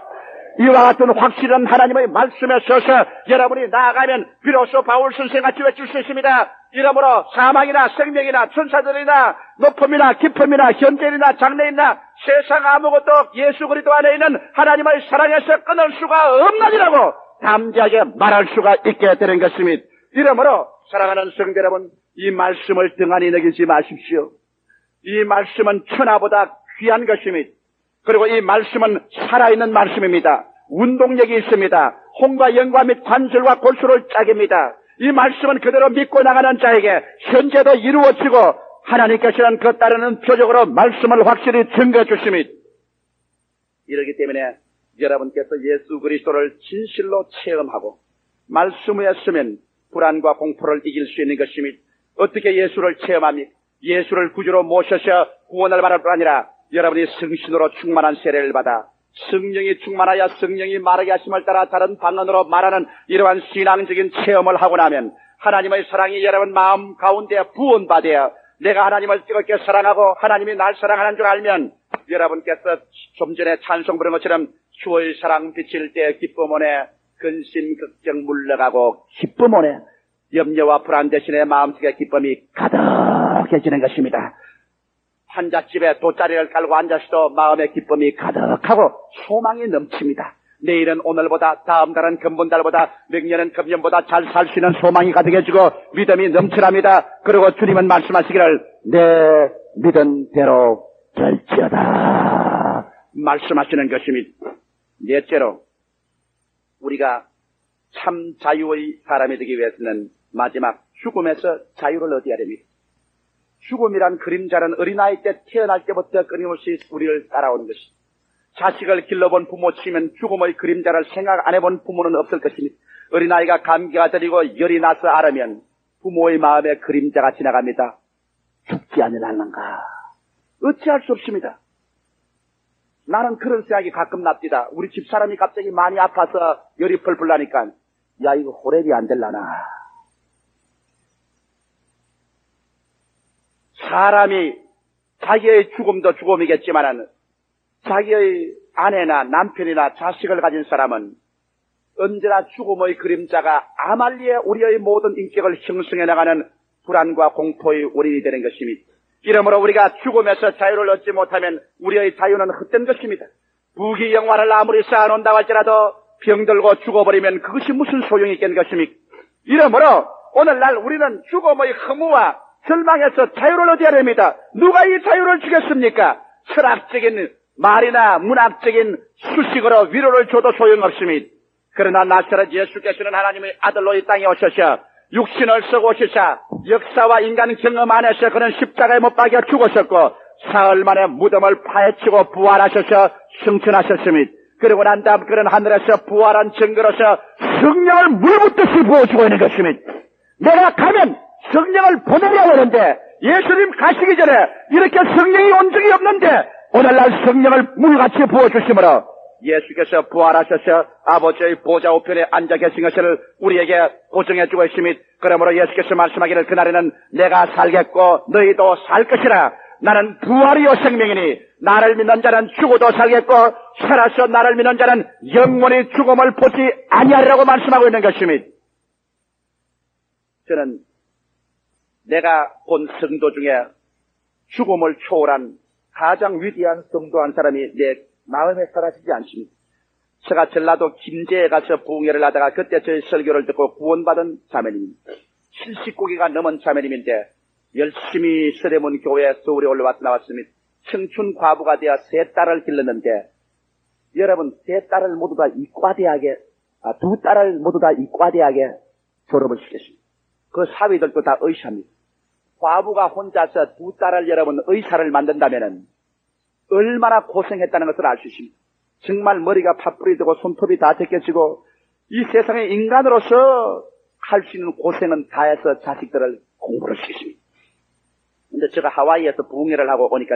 이와 같은 확실한 하나님의 말씀에 서서 여러분이 나아가면 비로소 바울 선생같이 외칠 수 있습니다. 이러므로 사망이나 생명이나 천사들이나 높음이나 깊음이나 현재이나 장래이나 세상 아무것도 예수 그리스도 안에 있는 하나님의 사랑에서 끊을 수가 없나니라고 담대하게 말할 수가 있게 되는 것입니다. 이러므로 사랑하는 성도 여러분, 이 말씀을 등한히 여기지 마십시오. 이 말씀은 천하보다 귀한 것입니다. 그리고 이 말씀은 살아있는 말씀입니다. 운동력이 있습니다. 홍과 영과 및 관절과 골수를 짜깁니다. 이 말씀은 그대로 믿고 나가는 자에게 현재도 이루어지고 하나님께서는 그 따르는 표적으로 말씀을 확실히 증거해 주십니다. 이렇기 때문에 여러분께서 예수 그리스도를 진실로 체험하고 말씀 위에 서면 불안과 공포를 이길 수 있는 것입니다. 어떻게 예수를 체험합니까? 예수를 구주로 모셔서 구원을 받을 뿐 아니라 여러분이 성신으로 충만한 세례를 받아 성령이 충만하여 성령이 말하게 하심을 따라 다른 방언으로 말하는 이러한 신앙적인 체험을 하고 나면 하나님의 사랑이 여러분 마음 가운데 부은받아 내가 하나님을 뜨겁게 사랑하고 하나님이 날 사랑하는 줄 알면 여러분께서 좀 전에 찬송 부른 것처럼 주의 사랑 비칠 때 기쁨 오네 근심 걱정 물러가고 기쁨 오네 염려와 불안 대신에 마음속에 기쁨이 가득해지는 것입니다. 환자집에 돗자리를 깔고 앉아서도 마음의 기쁨이 가득하고 소망이 넘칩니다. 내일은 오늘보다 다음 달은 금번달보다 명년은 금년보다 잘 살 수 있는 소망이 가득해지고 믿음이 넘쳐납니다. 그리고 주님은 말씀하시기를 내 믿은 대로 될지어다 말씀하시는 것입니다. 넷째로 우리가 참 자유의 사람이 되기 위해서는 마지막 죽음에서 자유를 얻어야 됩니다. 죽음이란 그림자는 어린아이 때 태어날 때부터 끊임없이 우리를 따라오는 것입니다. 자식을 길러본 부모 치면 죽음의 그림자를 생각 안 해본 부모는 없을 것입니다. 어린아이가 감기가 들리고 열이 나서 앓으면 부모의 마음에 그림자가 지나갑니다. 죽지 않으려는가? 어찌할 수 없습니다. 나는 그런 생각이 가끔 납니다. 우리 집사람이 갑자기 많이 아파서 열이 펄펄 나니까 야 이거 호랩이 안 될라나. 사람이 자기의 죽음도 죽음이겠지만 자기의 아내나 남편이나 자식을 가진 사람은 언제나 죽음의 그림자가 아말리에 우리의 모든 인격을 형성해 나가는 불안과 공포의 원인이 되는 것입니다. 이러므로 우리가 죽음에서 자유를 얻지 못하면 우리의 자유는 헛된 것입니다. 부귀 영화를 아무리 쌓아놓는다고 할지라도 병들고 죽어버리면 그것이 무슨 소용이 있겠는 것입니까? 이러므로 오늘날 우리는 죽음의 허무와 절망에서 자유를 얻어야 됩니다. 누가 이 자유를 주겠습니까? 철학적인 말이나 문학적인 수식으로 위로를 줘도 소용없습니다. 그러나 나사렛 예수께서는 하나님의 아들로 이 땅에 오셔서 육신을 쓰고 오시사 역사와 인간 경험 안에서 그는 십자가에 못 박여 죽으셨고 사흘 만에 무덤을 파헤치고 부활하셔서 승천하셨습니다. 그리고 난 다음 그는 하늘에서 부활한 증거로서 성령을 물붓듯이 부어주고 있는 것입니다. 내가 가면 성령을 보내려고 하는데 예수님 가시기 전에 이렇게 성령이 온 적이 없는데 오늘날 성령을 물같이 부어주심으로 예수께서 부활하셔서 아버지의 보좌 우편에 앉아 계신 것을 우리에게 보증해주고 있습니다. 그러므로 예수께서 말씀하기를 그날에는 내가 살겠고 너희도 살 것이라. 나는 부활이요 생명이니 나를 믿는 자는 죽어도 살겠고 살아서 나를 믿는 자는 영원히 죽음을 보지 아니하리라고 말씀하고 있는 것입니다. 저는 내가 본 성도 중에 죽음을 초월한 가장 위대한 성도 한 사람이 내 마음에 사라지지 않습니다. 제가 전라도 김제에 가서 부흥회를 하다가 그때 저희 설교를 듣고 구원받은 자매님입니다. 70고개가 넘은 자매님인데 열심히 서대문 교회 서울에 올라와서 나왔습니다. 청춘 과부가 되어 세 딸을 길렀는데 여러분 세 딸을 모두 다 이과대학에 두 딸을 모두 다 이과대학에 졸업을 시켰습니다. 그 사위들도 다 의사입니다. 과부가 혼자서 두 딸을 여러분 의사를 만든다면은 얼마나 고생했다는 것을 알 수 있습니다. 정말 머리가 팥불이 되고 손톱이 다 벗겨지고 이 세상에 인간으로서 할 수 있는 고생은 다 해서 자식들을 공부를 시켰습니다. 근데 제가 하와이에서 부흥회를 하고 오니까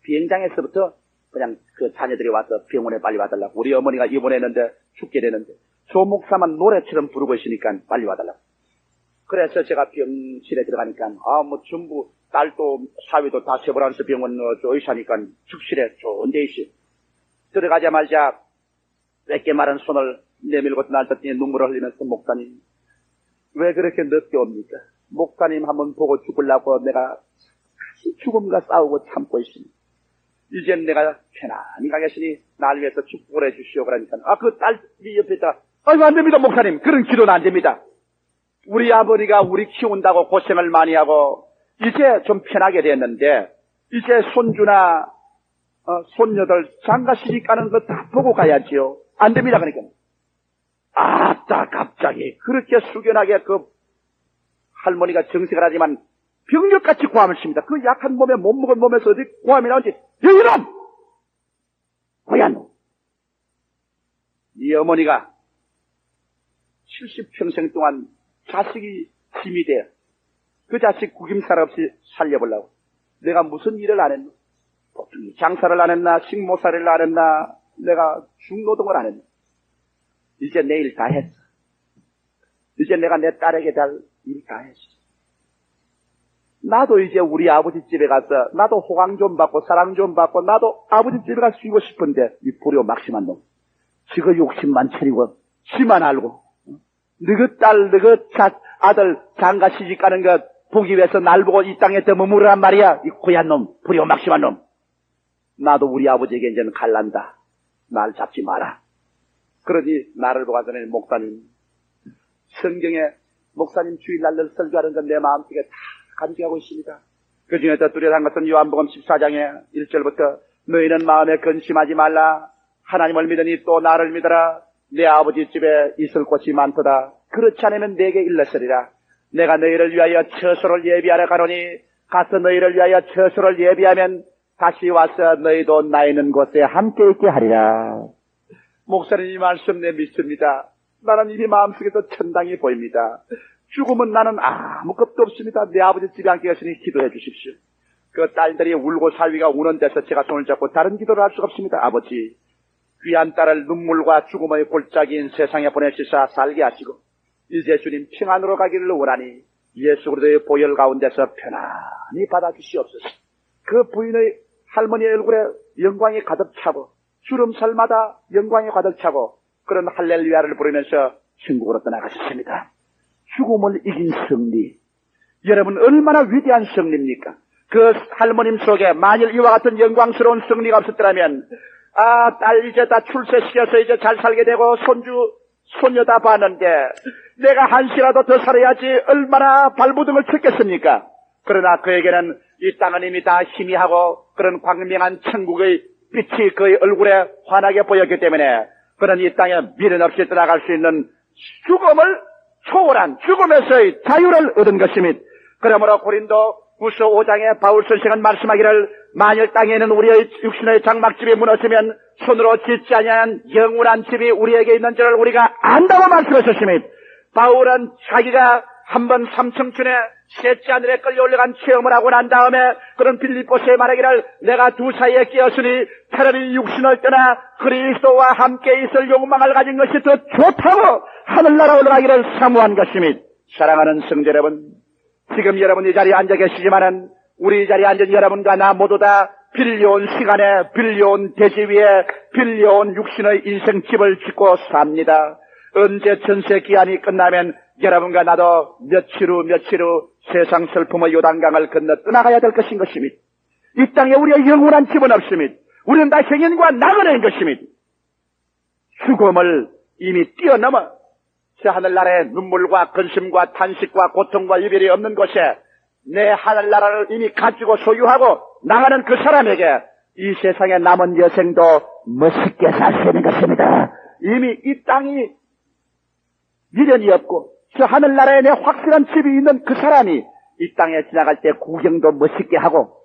비행장에서부터 그냥 그 자녀들이 와서 병원에 빨리 와달라고. 우리 어머니가 입원했는데 죽게 되는데 조목사만 노래처럼 부르고 있으니까 빨리 와달라고. 그래서 제가 병실에 들어가니까 뭐 전부 딸도 사위도 다 세브란스 병원 의사니까 즉실에 좋은 데 있어. 들어가자마자 뺏게 마른 손을 내밀고 날떴더니 눈물을 흘리면서 목사님 왜 그렇게 늦게 옵니까? 목사님 한번 보고 죽으려고 내가 다시 죽음과 싸우고 참고 있습니다. 이젠 내가 편안히 가겠으니 날 위해서 축복을 해주시오. 그러니까 그 딸이 옆에 있다가 아이고 안 됩니다 목사님. 그런 기도는 안 됩니다. 우리 아버지가 우리 키운다고 고생을 많이 하고 이제 좀 편하게 됐는데 이제 손주나 손녀들 장가 시집 가는 거 다 보고 가야지요. 안 됩니다. 그러니까 아따 갑자기 그렇게 숙연하게 그 할머니가 정색을 하지만 병력같이 고함을 칩니다. 그 약한 몸에 못 먹은 몸에서 어디 고함이 나오지. 여이놈! 고얀 놈! 이 어머니가 70평생 동안 자식이 힘이 돼. 그 자식 구김살 없이 살려보려고. 내가 무슨 일을 안 했나? 장사를 안 했나? 식모살이를 안 했나? 내가 중노동을 안 했나? 이제 내 일 다 했어. 이제 내가 내 딸에게 달 일 다 했어. 나도 이제 우리 아버지 집에 가서 나도 호강 좀 받고 사랑 좀 받고 나도 아버지 집에 가서 쉬고 싶은데 이 불효막심한 놈. 지가 욕심만 차리고 지만 알고 너희 딸 너희 아들 장가 시집 가는 거 보기 위해서 날 보고 이 땅에 더 머무르란 말이야. 이 고얀 놈 불효막심한 놈. 나도 우리 아버지에게 이제는 갈란다. 날 잡지 마라. 그러니 나를 보고 하더니 목사님 성경에 목사님 주일날을 설교하는 건 내 마음속에 다 간직하고 있습니다. 그 중에 더 뚜렷한 것은 요한복음 14장의 1절부터 너희는 마음에 근심하지 말라. 하나님을 믿으니 또 나를 믿어라. 내 아버지 집에 있을 곳이 많도다. 그렇지 않으면 내게 일렀으리라. 내가 너희를 위하여 처소를 예비하러 가노니 가서 너희를 위하여 처소를 예비하면 다시 와서 너희도 나 있는 곳에 함께 있게 하리라. 목사님 이 말씀 내 믿습니다. 나는 이미 마음속에서 천당이 보입니다. 죽으면 나는 아무것도 없습니다. 내 아버지 집에 함께 계시니 기도해 주십시오. 그 딸들이 울고 사위가 우는 데서 제가 손을 잡고 다른 기도를 할 수가 없습니다. 아버지 귀한 딸을 눈물과 죽음의 골짜기인 세상에 보내시사 살게 하시고 이제 주님 평안으로 가기를 원하니 예수 그리스도의 보혈 가운데서 편안히 받아주시옵소서. 그 부인의 할머니의 얼굴에 영광이 가득 차고 주름살마다 영광이 가득 차고 그런 할렐루야를 부르면서 천국으로 떠나가셨습니다. 죽음을 이긴 승리. 여러분 얼마나 위대한 승리입니까? 그 할머님 속에 만일 이와 같은 영광스러운 승리가 없었더라면 딸 이제 다 출세시켜서 이제 잘 살게 되고 손녀 다 봤는데 내가 한시라도 더 살아야지 얼마나 발부둥을 쳤겠습니까? 그러나 그에게는 이 땅은 이미 다 희미하고 그런 광명한 천국의 빛이 그의 얼굴에 환하게 보였기 때문에 그는 이 땅에 미련 없이 떠나갈 수 있는 죽음을 초월한 죽음에서의 자유를 얻은 것입니다. 그러므로 고린도 후서 5장에 바울 선생은 말씀하기를 만일 땅에 있는 우리의 육신의 장막집이 무너지면 손으로 짓지 아니한 영원한 집이 우리에게 있는 줄을 우리가 안다고 말씀하셨습니다. 바울은 자기가 한번 삼청춘에 셋째 하늘에 끌려 올라간 체험을 하고 난 다음에 그런 빌립보서에 말하기를 내가 두 사이에 끼었으니 차라리 육신을 떠나 그리스도와 함께 있을 욕망을 가진 것이 더 좋다고 하늘나라 올라가기를 사모한 것입니다. 사랑하는 성도 여러분, 지금 여러분 이 자리에 앉아 계시지만은 우리 이 자리에 앉은 여러분과 나 모두 다 빌려온 시간에 빌려온 대지 위에 빌려온 육신의 인생집을 짓고 삽니다. 언제 전세 기한이 끝나면 여러분과 나도 며칠 후 세상 슬픔의 요단강을 건너 떠나가야 될 것인 것입니다. 이 땅에 우리의 영원한 집은 없습니다. 우리는 다 행인과 나그네인 것입니다. 죽음을 이미 뛰어넘어 저 하늘나라의 눈물과 근심과 탄식과 고통과 이별이 없는 곳에 내 하늘나라를 이미 가지고 소유하고 나가는 그 사람에게 이 세상에 남은 여생도 멋있게 살 수 있는 것입니다. 이미 이 땅이 미련이 없고 저 하늘나라에 내 확실한 집이 있는 그 사람이 이 땅에 지나갈 때 구경도 멋있게 하고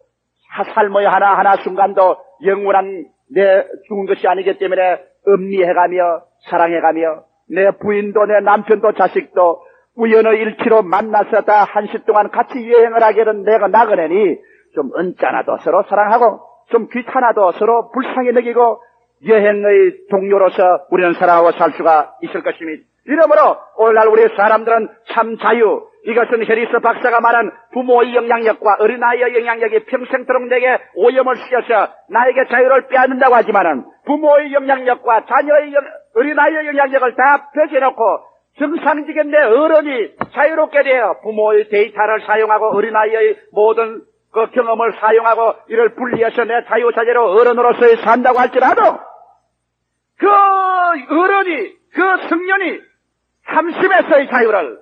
삶의 하나하나 순간도 영원한 내 죽은 것이 아니기 때문에 음미해가며 사랑해가며 내 부인도 내 남편도 자식도 우연의 일치로 만나서 다 한시 동안 같이 여행을 하게 된 내가 나그네니 좀 언짢아도 서로 사랑하고 좀 귀찮아도 서로 불쌍히 여기고 여행의 동료로서 우리는 살아가고 살 수가 있을 것입니다. 이러므로 오늘날 우리 사람들은 참 자유, 이것은 해리스 박사가 말한 부모의 영향력과 어린아이의 영향력이 평생토록 내게 오염을 시켜서 나에게 자유를 빼앗는다고 하지만은 부모의 영향력과 자녀의 어린아이의 영향력을 다 펴겨놓고 정상적인 내 어른이 자유롭게 되어 부모의 데이터를 사용하고 어린아이의 모든 그 경험을 사용하고 이를 분리해서 내 자유자재로 어른으로서의 산다고 할지라도 그 어른이, 그 성년이 삼심에서의 자유를,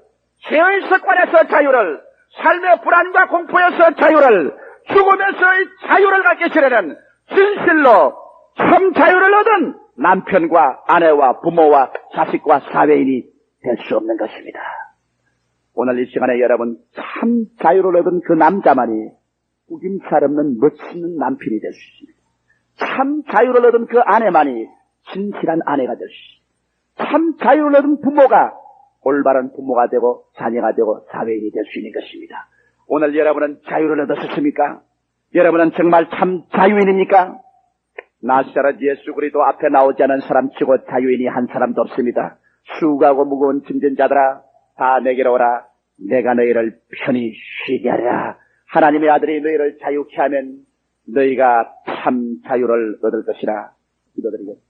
죄의 습관에서 자유를, 삶의 불안과 공포에서 자유를, 죽음에서의 자유를 갖기 전에는 진실로 참 자유를 얻은 남편과 아내와 부모와 자식과 사회인이 될 수 없는 것입니다. 오늘 이 시간에 여러분 참 자유를 얻은 그 남자만이 구김살 없는 멋있는 남편이 될 수 있습니다. 참 자유를 얻은 그 아내만이 진실한 아내가 될 수 있습니다. 참 자유를 얻은 부모가 올바른 부모가 되고 자녀가 되고 사회인이 될 수 있는 것입니다. 오늘 여러분은 자유를 얻으셨습니까? 여러분은 정말 참 자유인입니까? 나사렛 예수 그리스도 앞에 나오지 않은 사람치고 자유인이 한 사람도 없습니다. 수고하고 무거운 짐진 자들아 다 내게로 오라. 내가 너희를 편히 쉬게 하리라. 하나님의 아들이 너희를 자유케 하면 너희가 참 자유를 얻을 것이라. 기도드리겠습니다.